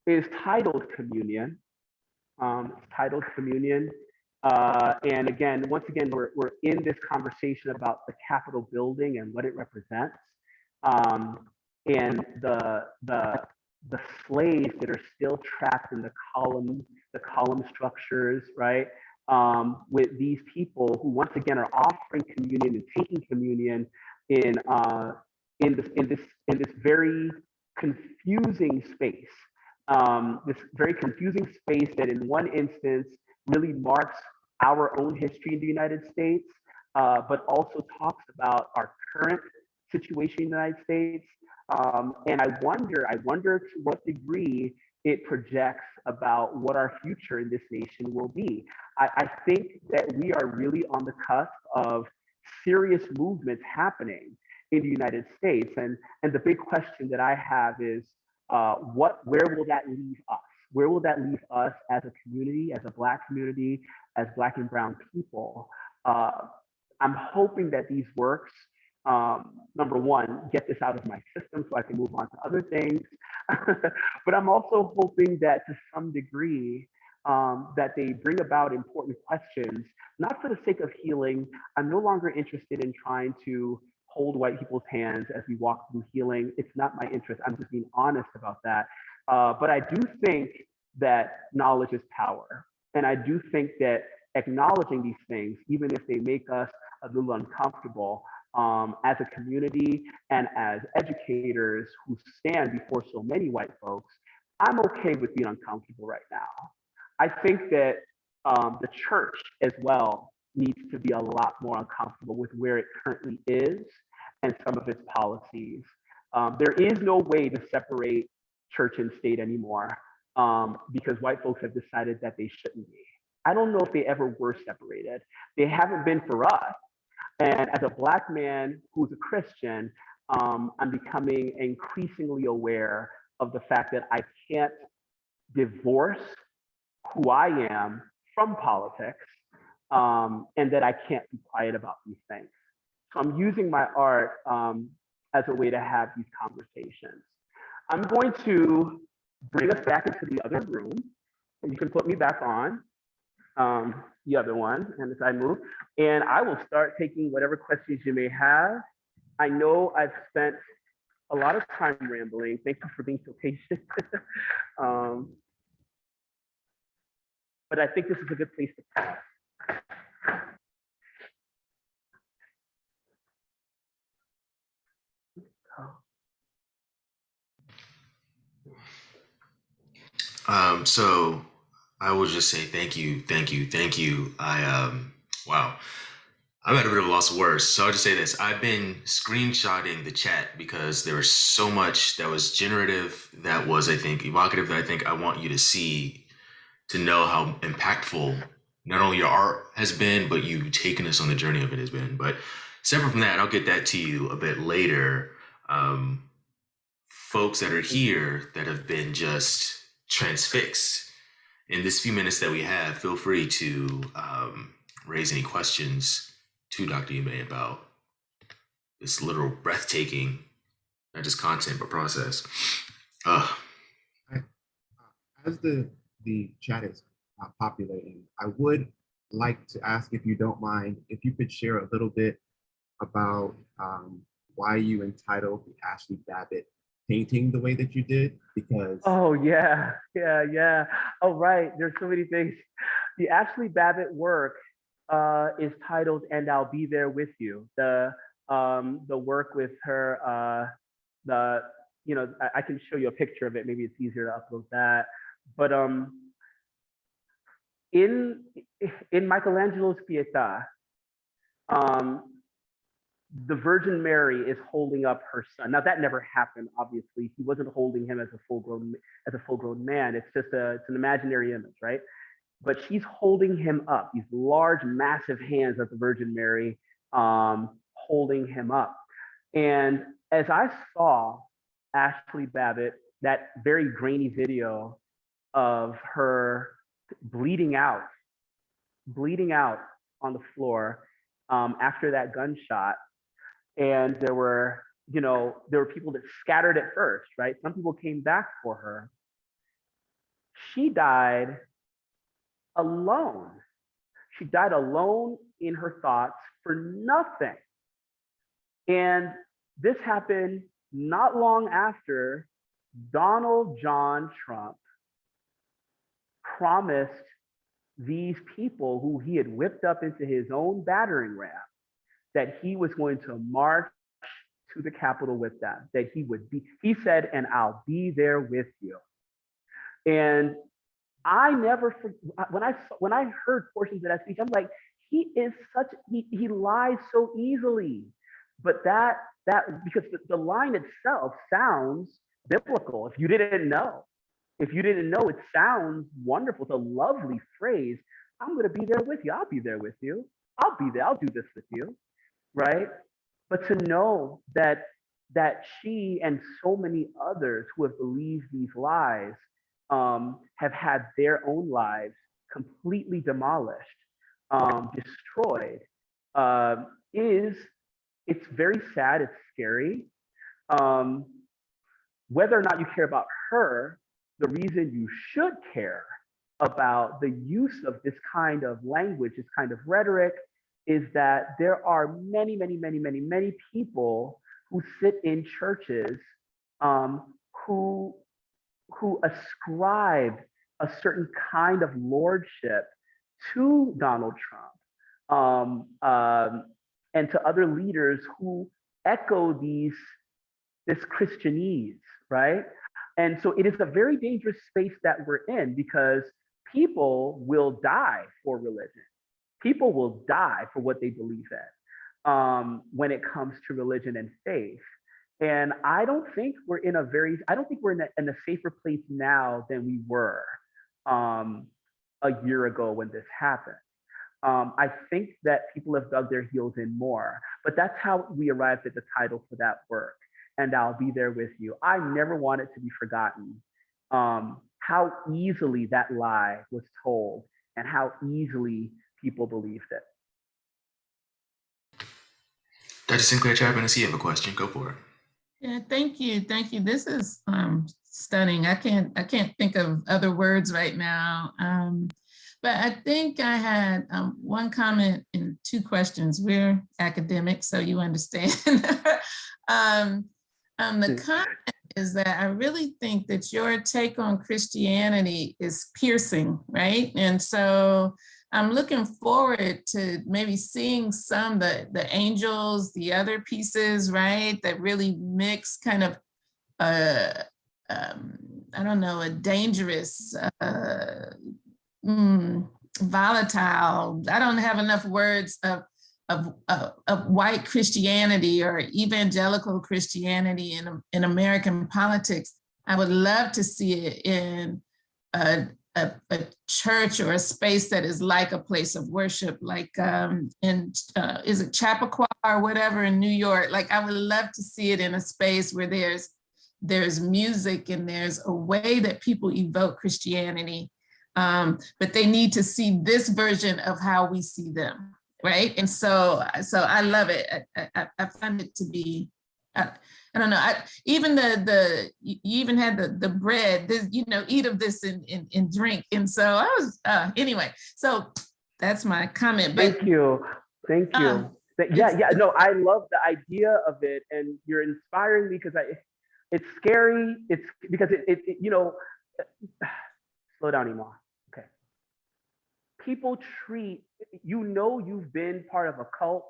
is titled Communion. It's titled Communion. And again, once again, we're in this conversation about the Capitol building and what it represents. And the slaves that are still trapped in the column structures, right? With these people who once again are offering communion and taking communion in this very confusing space. This very confusing space that in one instance really marks our own history in the United States, but also talks about our current situation in the United States. And I wonder to what degree it projects about what our future in this nation will be. I think that we are really on the cusp of serious movements happening in the United States. And the big question that I have is, where will that leave us? Where will that leave us as a community, as a Black community, as Black and brown people? I'm hoping that these works, number one, get this out of my system so I can move on to other things. But I'm also hoping that to some degree, that they bring about important questions, not for the sake of healing. I'm no longer interested in trying to hold white people's hands as we walk through healing. It's not my interest. I'm just being honest about that. But I do think that knowledge is power. And I do think that acknowledging these things, even if they make us a little uncomfortable as a community and as educators who stand before so many white folks. I'm okay with being uncomfortable right now. I think that the church as well needs to be a lot more uncomfortable with where it currently is and some of its policies. There is no way to separate church and state anymore because white folks have decided that they shouldn't be. I don't know if they ever were separated. They haven't been for us. And as a Black man who's a Christian, I'm becoming increasingly aware of the fact that I can't divorce who I am from politics, and that I can't be quiet about these things. So I'm using my art as a way to have these conversations. I'm going to bring us back into the other room, and you can put me back on the other one, and as I move, and I will start taking whatever questions you may have. I know I've spent a lot of time rambling. Thank you for being so patient. But I think this is a good place to pause. So I will just say thank you. Wow. I'm at a bit of a loss of words. So I'll just say this. I've been screenshotting the chat because there was so much that was generative, that was, I think, evocative, that I think I want you to see, to know how impactful not only your art has been, but you taking us on the journey of it has been. But separate from that, I'll get that to you a bit later. Folks that are here that have been just transfixed in this few minutes that we have, feel free to raise any questions to Dr. Imeh about this literal breathtaking, not just content, but process. As the chat is populating, I would like to ask, if you don't mind, if you could share a little bit about why you entitled the Ashley Babbitt painting the way that you did, because oh yeah. Oh right, there's so many things. The Ashley Babbitt work is titled "And I'll Be There With You." The work with her, I can show you a picture of it. Maybe it's easier to upload that. But in Michelangelo's Pietà, the Virgin Mary is holding up her son. Now that never happened, obviously. He wasn't holding him as a full-grown man. It's just it's an imaginary image, right? But she's holding him up, these large, massive hands of the Virgin Mary holding him up. And as I saw Ashley Babbitt, that very grainy video of her bleeding out on the floor after that gunshot, and there were people that scattered at first, right? Some people came back for her. She died alone. She died alone in her thoughts for nothing. And this happened not long after Donald John Trump promised these people who he had whipped up into his own battering ram that he was going to march to the Capitol with them, that he said, "And I'll be there with you." And I never, when I heard portions of that speech, I'm like, he lies so easily. But because the line itself sounds biblical. If you didn't know, it sounds wonderful. It's a lovely phrase. I'm going to be there with you. I'll be there with you. I'll be there. I'll do this with you, right? But to know that she and so many others who have believed these lies have had their own lives completely demolished, destroyed, it's very sad. It's scary. Whether or not you care about her, the reason you should care about the use of this kind of language, this kind of rhetoric, is that there are many, many, many, many, many people who sit in churches who ascribe a certain kind of lordship to Donald Trump, and to other leaders who echo this Christianese, right? And so it is a very dangerous space that we're in because people will die for religion. People will die for what they believe in when it comes to religion and faith. And I don't think we're in a safer place now than we were a year ago when this happened. I think that people have dug their heels in more, but that's how we arrived at the title for that work. And I'll be there with you. I never want it to be forgotten how easily that lie was told and how easily people believed it. Dr. Sinclair Chapman, I see you have a question. Go for it. Yeah, thank you. This is stunning. I can't think of other words right now. But I think I had one comment and two questions. We're academics, so you understand. The comment is that I really think that your take on Christianity is piercing, right? And so I'm looking forward to maybe seeing some the angels, the other pieces, right? That really mix kind of I don't know, a dangerous, volatile. I don't have enough words of white Christianity or evangelical Christianity in American politics. I would love to see it in a church or a space that is like a place of worship, like is it Chappaqua or whatever in New York? Like I would love to see it in a space where there's music and there's a way that people evoke Christianity, but they need to see this version of how we see them, right? And so I love it. I find it to be, I don't know. Even you even had the bread. This, eat of this and drink. And so I was anyway. So that's my comment. But, Thank you. No, I love the idea of it, and you're inspiring me because it's scary. It's because it slow down, Imo. Okay. People treat you've been part of a cult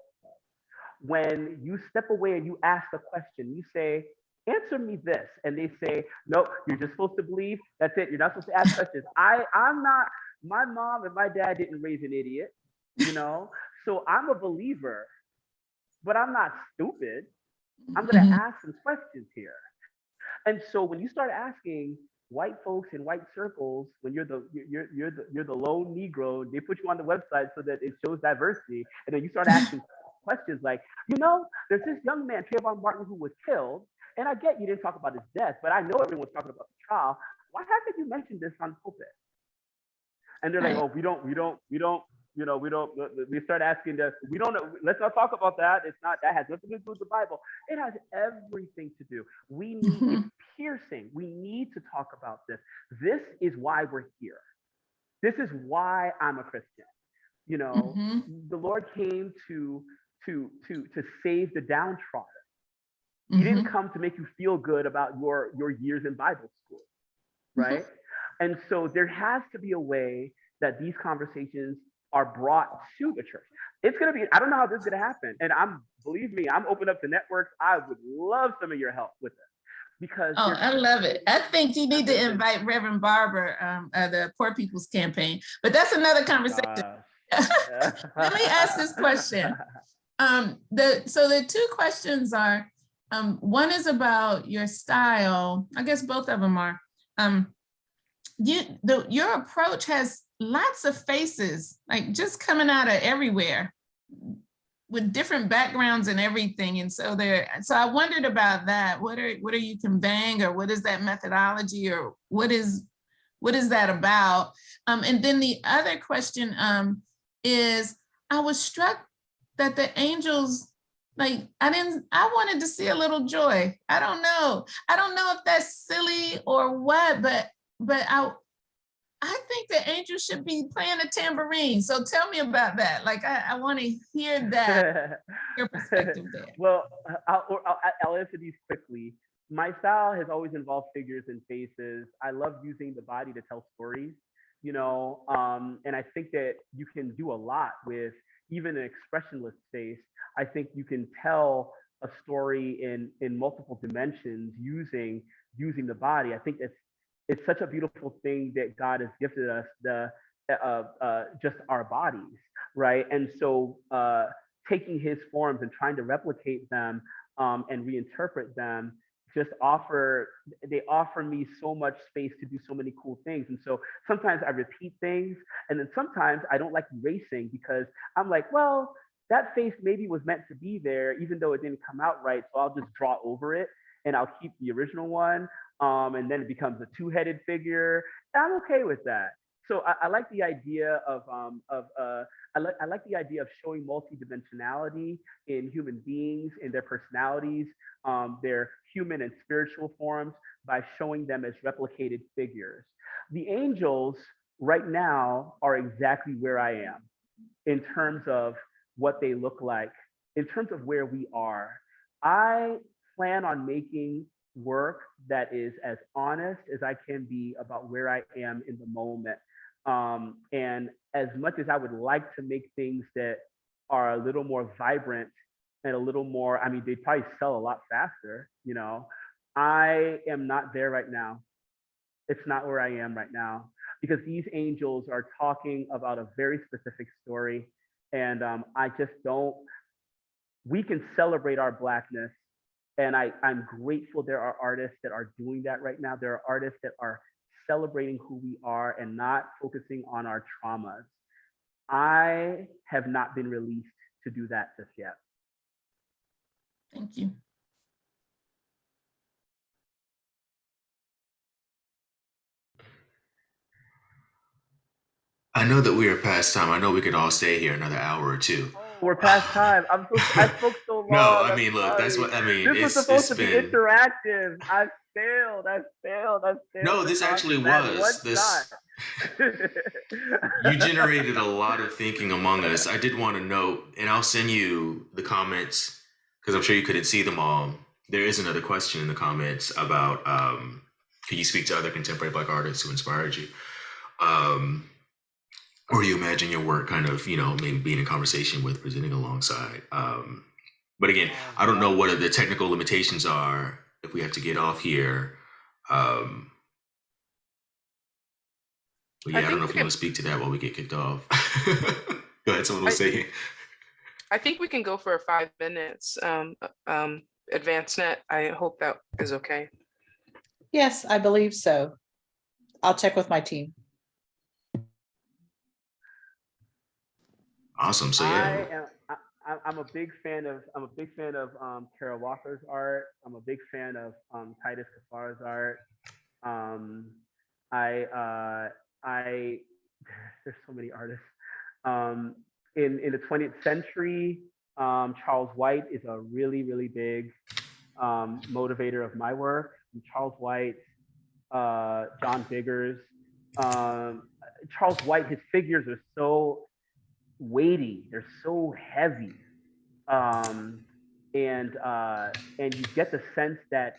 when you step away and you ask a question. You say, "Answer me this," and they say, "No, you're just supposed to believe. That's it. You're not supposed to ask questions." I'm not. My mom and my dad didn't raise an idiot, So I'm a believer, but I'm not stupid. I'm going to ask some questions here. And so when you start asking white folks in white circles, when you're the lone Negro, they put you on the website so that it shows diversity, and then you start asking questions like, there's this young man, Trayvon Martin, who was killed, and I get you didn't talk about his death, but I know everyone's talking about the trial. Why haven't you mentioned this on pulpit? And they're like, "Oh, we don't." We start asking this. We don't know. Let's not talk about that. It's not. That has nothing to do with the Bible. It has everything to do. We need. It's piercing. We need to talk about this. This is why we're here. This is why I'm a Christian. The Lord came to save the downtrodden. He didn't come to make you feel good about your years in Bible school, right? And so there has to be a way that these conversations are brought to the church. It's going to be, I don't know how this is going to happen. And believe me, I'm open up to networks. I would love some of your help with this. Because I love it. I think you need to invite Reverend Barber, the Poor People's Campaign, but that's another conversation. Let me ask this question. The two questions are, one is about your style. I guess both of them are. Your approach has lots of faces, like just coming out of everywhere with different backgrounds and everything. And so I wondered about that. What are you conveying, or what is that methodology, or what is that about? And then the other question is, I was struck that the angels, I wanted to see a little joy. I don't know if that's silly or what, but I think the angels should be playing a tambourine. So tell me about that. I want to hear that, your perspective there. Well, I'll answer these quickly. My style has always involved figures and faces. I love using the body to tell stories. you know, and I think that you can do a lot with even an expressionless face. I think you can tell a story in multiple dimensions using the body. I think it's such a beautiful thing that God has gifted us, just our bodies, right? And so taking his forms and trying to replicate them and reinterpret them they offer me so much space to do so many cool things. And so sometimes I repeat things, and then sometimes I don't like erasing because I'm like, well, that face maybe was meant to be there, even though it didn't come out right. So I'll just draw over it and I'll keep the original one. And then it becomes a two-headed figure. And I'm okay with that. So I like the idea of I like the idea of showing multidimensionality in human beings, in their personalities, their human and spiritual forms, by showing them as replicated figures. The angels right now are exactly where I am in terms of what they look like, in terms of where we are. I plan on making work that is as honest as I can be about where I am in the moment. And as much as I would like to make things that are a little more vibrant and a little more, I mean, they probably sell a lot faster, you know, I am not there right now. It's not where I am right now, because these angels are talking about a very specific story. And I just don't, we can celebrate our Blackness. And I'm grateful there are artists that are doing that right now. There are artists that are celebrating who we are and not focusing on our traumas. I have not been released to do that just yet. Thank you. I know that we are past time. I know we could all stay here another hour or two. We're past time. I spoke so long. No, I mean, look, that's what I mean. This was supposed to be interactive. I failed. No, this actually was. You generated a lot of thinking among us. I did want to note, and I'll send you the comments because I'm sure you couldn't see them all. There is another question in the comments about can you speak to other contemporary Black artists who inspired you? Or you imagine your work kind of, you know, maybe being in conversation with, presenting alongside. But again, I don't know what the technical limitations are if we have to get off here. But yeah, I don't know if you want to speak to that while we get kicked off. Go ahead, someone was saying. I think we can go for 5 minutes. Advanced net, I hope that is okay. Yes, I believe so. I'll check with my team. Awesome. So yeah, I'm a big fan of Kara Walker's art. I'm a big fan of Titus Kafar's art. There's so many artists. In the 20th century, Charles White is a really, really big motivator of my work. And Charles White, John Biggers. Charles White, his figures are so weighty, they're so heavy, and you get the sense that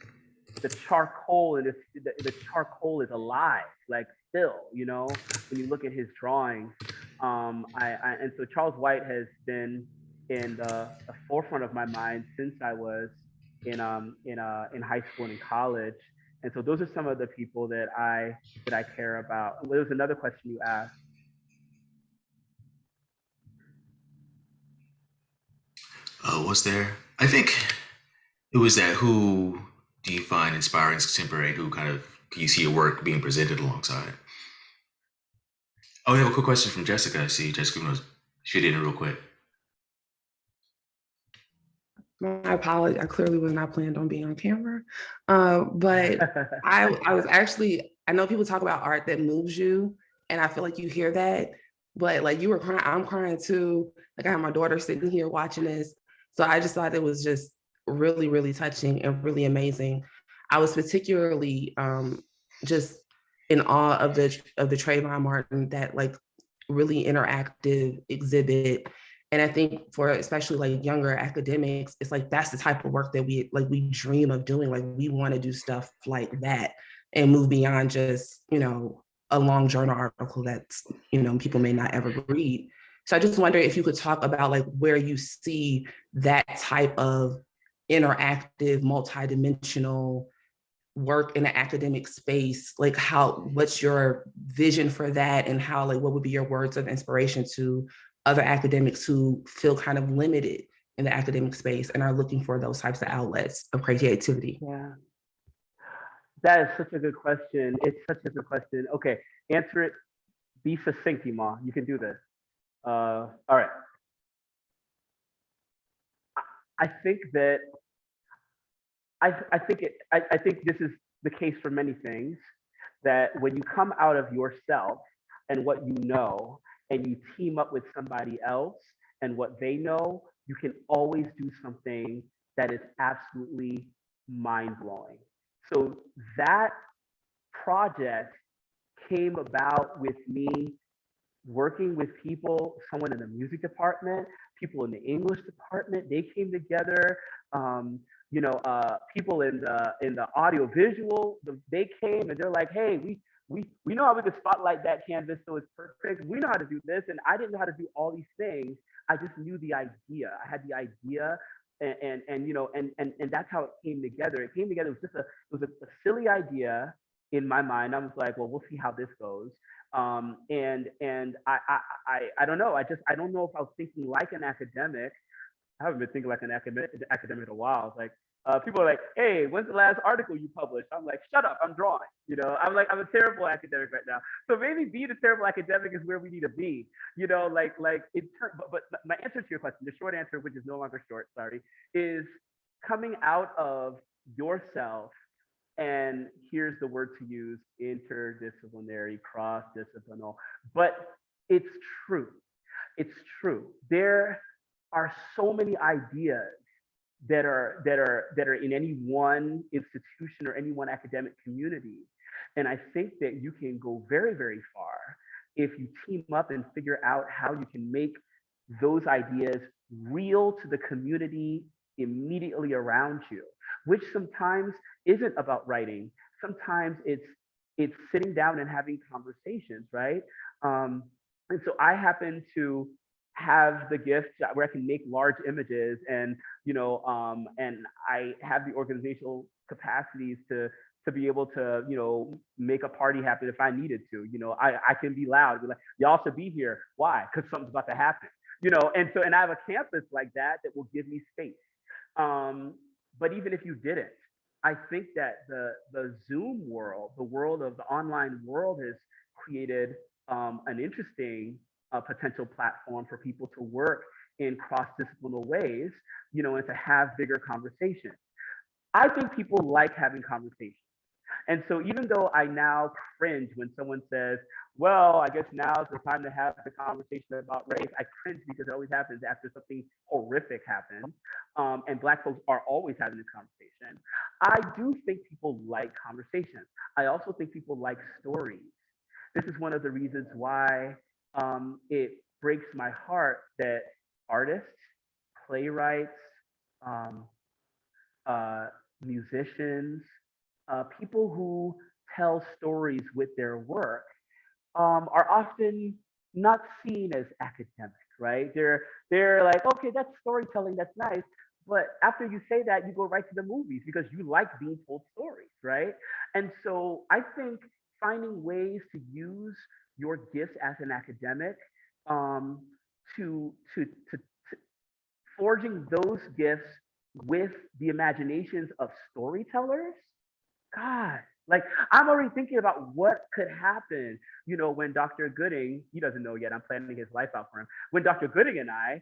the charcoal and the charcoal is alive, like still, you know, when you look at his drawings. And so Charles White has been in the forefront of my mind since I was in high school and in college. And so those are some of the people that I care about. There was another question you asked. Was there? I think it was that who do you find inspiring as contemporary? Who kind of can you see your work being presented alongside? Oh, we have a quick question from Jessica. I see Jessica knows. She did it real quick. My apologies. I clearly was not planned on being on camera. But I was actually, I know people talk about art that moves you, and I feel like you hear that, but like you were crying, I'm crying too. Like I have my daughter sitting here watching this. So I just thought it was just really, really touching and really amazing. I was particularly just in awe of the Trayvon Martin, that like really interactive exhibit. And I think for especially like younger academics, it's like that's the type of work that we dream of doing. Like we want to do stuff like that and move beyond just, you know, a long journal article that's, people may not ever read. So I just wonder if you could talk about like where you see that type of interactive, multidimensional work in the academic space, like what's your vision for that, and how, like, what would be your words of inspiration to other academics who feel kind of limited in the academic space and are looking for those types of outlets of creativity? Yeah, that is such a good question. It's such a good question. Okay, answer it. Be succinct, Imo. You can do this. All right. I think that I think this is the case for many things, that when you come out of yourself and what you know, and you team up with somebody else and what they know, you can always do something that is absolutely mind-blowing. So that project came about with me working with people, someone in the music department, people in the English department. They came together. People in the audio visual, they came and they're like, hey, we know how we could spotlight that canvas so it's perfect. We know how to do this, and I didn't know how to do all these things. I just knew the idea. I had the idea, and that's how it came together. It came together. It was a silly idea in my mind. I was like, well, we'll see how this goes. And I don't know. I don't know if I was thinking like an academic. I haven't been thinking like an academic in a while. It's like, people are like, hey, when's the last article you published? I'm like, shut up, I'm drawing. I'm a terrible academic right now. So maybe being a terrible academic is where we need to be. But my answer to your question, the short answer, which is no longer short, sorry, is coming out of yourself. And here's the word to use: interdisciplinary, cross-disciplinary. But it's true. It's true. There are so many ideas that are in any one institution or any one academic community. And I think that you can go very, very far if you team up and figure out how you can make those ideas real to the community immediately around you, which sometimes isn't about writing. Sometimes it's sitting down and having conversations, right? And so I happen to have the gift where I can make large images, and and I have the organizational capacities to be able to make a party happen if I needed to. I can be loud, be like, y'all should be here. Why? Because something's about to happen. And I have a campus like that will give me space. But even if you didn't, I think that the Zoom world, the world of the online world, has created an interesting potential platform for people to work in cross-disciplinary ways, and to have bigger conversations. I think people like having conversations. And so even though I now cringe when someone says, well, I guess now's the time to have the conversation about race, I cringe because it always happens after something horrific happens. And Black folks are always having this conversation. I do think people like conversations. I also think people like stories. This is one of the reasons why it breaks my heart that artists, playwrights, musicians, people who tell stories with their work are often not seen as academic, right? They're like, okay, that's storytelling, that's nice. But after you say that, you go right to the movies because you like being told stories, right? And so I think finding ways to use your gifts as an academic to forging those gifts with the imaginations of storytellers, God, like I'm already thinking about what could happen, when Dr. Gooding, he doesn't know yet, I'm planning his life out for him. When Dr. Gooding and I,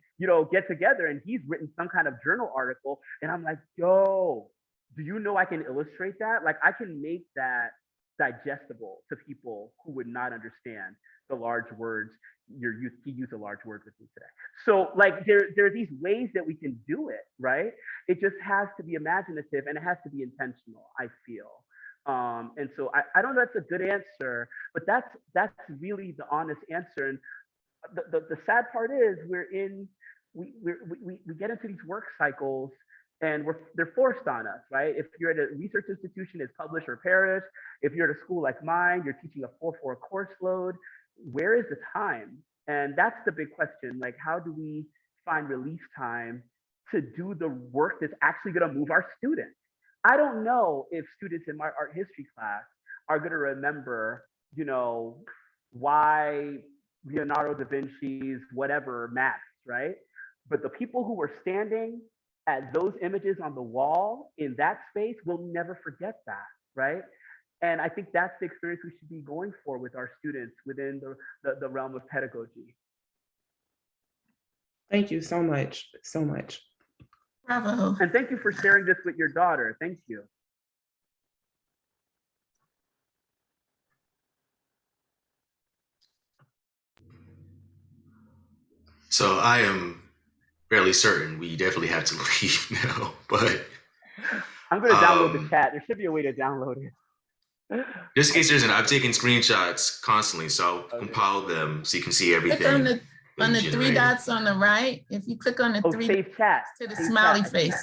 get together and he's written some kind of journal article and I'm like, yo, do you know I can illustrate that? Like I can make that digestible to people who would not understand the large words he used a large word with me today. So like there are these ways that we can do it, right? It just has to be imaginative and it has to be intentional, I feel. And so I don't know if that's a good answer, but that's really the honest answer. And the sad part is we get into these work cycles and they're forced on us, right? If you're at a research institution, it's publish or perish. If you're at a school like mine, you're teaching a 4-4 course load. Where is the time? And that's the big question. Like, how do we find release time to do the work that's actually going to move our students? I don't know if students in my art history class are going to remember, you know, why Leonardo da Vinci's whatever matters, right? But the people who were standing at those images on the wall in that space will never forget that, right? And I think that's the experience we should be going for with our students within the realm of pedagogy. Thank you so much, so much. Bravo. And thank you for sharing this with your daughter. Thank you. So I am fairly certain we definitely have to leave now, but I'm going to download the chat. There should be a way to download it. just in case there's I've taken screenshots constantly, so I'll compile them so you can see everything. Click on the three dots on the right. If you click on the three save chat to the smiley face.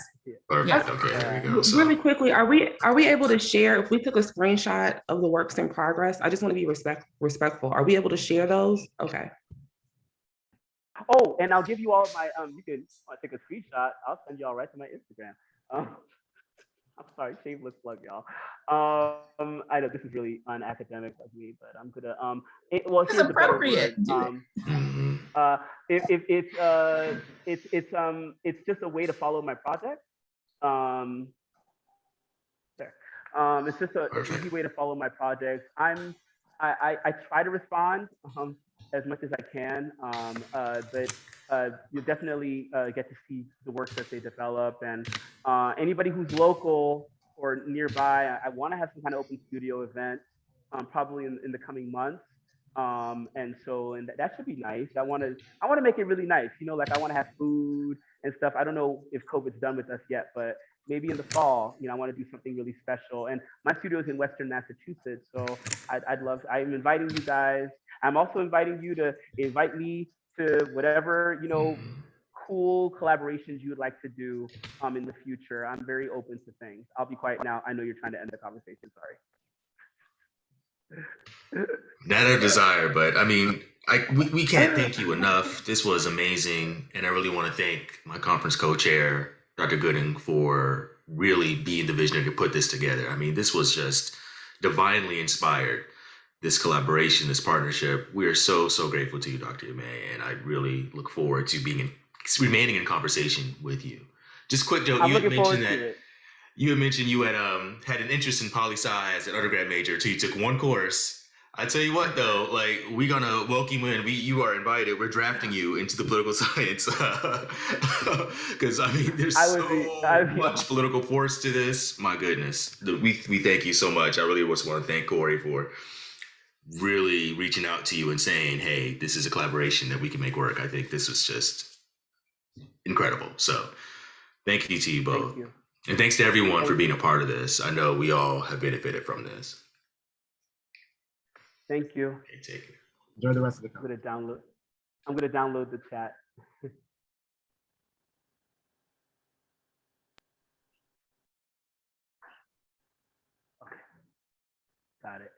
Perfect. Yeah. Okay, there we go. So, Really quickly, are we able to share if we took a screenshot of the works in progress? I just want to be respectful. Are we able to share those? Okay. Oh, and I'll give you all of my you can take a screenshot. I'll send y'all right to my Instagram. I'm sorry, shameless plug, y'all. I know this is really unacademic of me, but I'm gonna well, It's here's the better appropriate. word. It's just a way to follow my project. There. It's just an easy way to follow my projects. I try to respond as much as I can, but you definitely get to see the works that they develop. And anybody who's local or nearby, I want to have some kind of open studio event, probably in the coming months. And that should be nice. I want to make it really nice. You know, like I want to have food and stuff. I don't know if COVID's done with us yet, but maybe in the fall, you know, I want to do something really special. And my studio is in Western Massachusetts, so I'm inviting you guys. I'm also inviting you to invite me to whatever, you know, cool collaborations you would like to do in the future. I'm very open to things. I'll be quiet now. I know you're trying to end the conversation. Sorry. not a desire, but I mean, we can't thank you enough. This was amazing, and I really want to thank my conference co-chair, Dr. Gooding, for really being the visionary to put this together. I mean, this was just divinely inspired. This collaboration, this partnership. We are so grateful to you, Dr. Imeh, and I really look forward to remaining in conversation with you. Just quick note, you had mentioned you had had an interest in poli-sci as an undergrad major until you took one course. I tell you what, though, like we're gonna welcome you in. You are invited. We're drafting you into the political science because I mean, there's so much political force to this. My goodness, we thank you so much. I really just want to thank Cory for really reaching out to you and saying, "Hey, this is a collaboration that we can make work." I think this was just incredible. So, thank you to you both, and thanks to everyone for being a part of this. I know we all have benefited from this. Thank you. Okay, take it. Enjoy the rest of the conference. I'm gonna download the chat. Okay. Got it.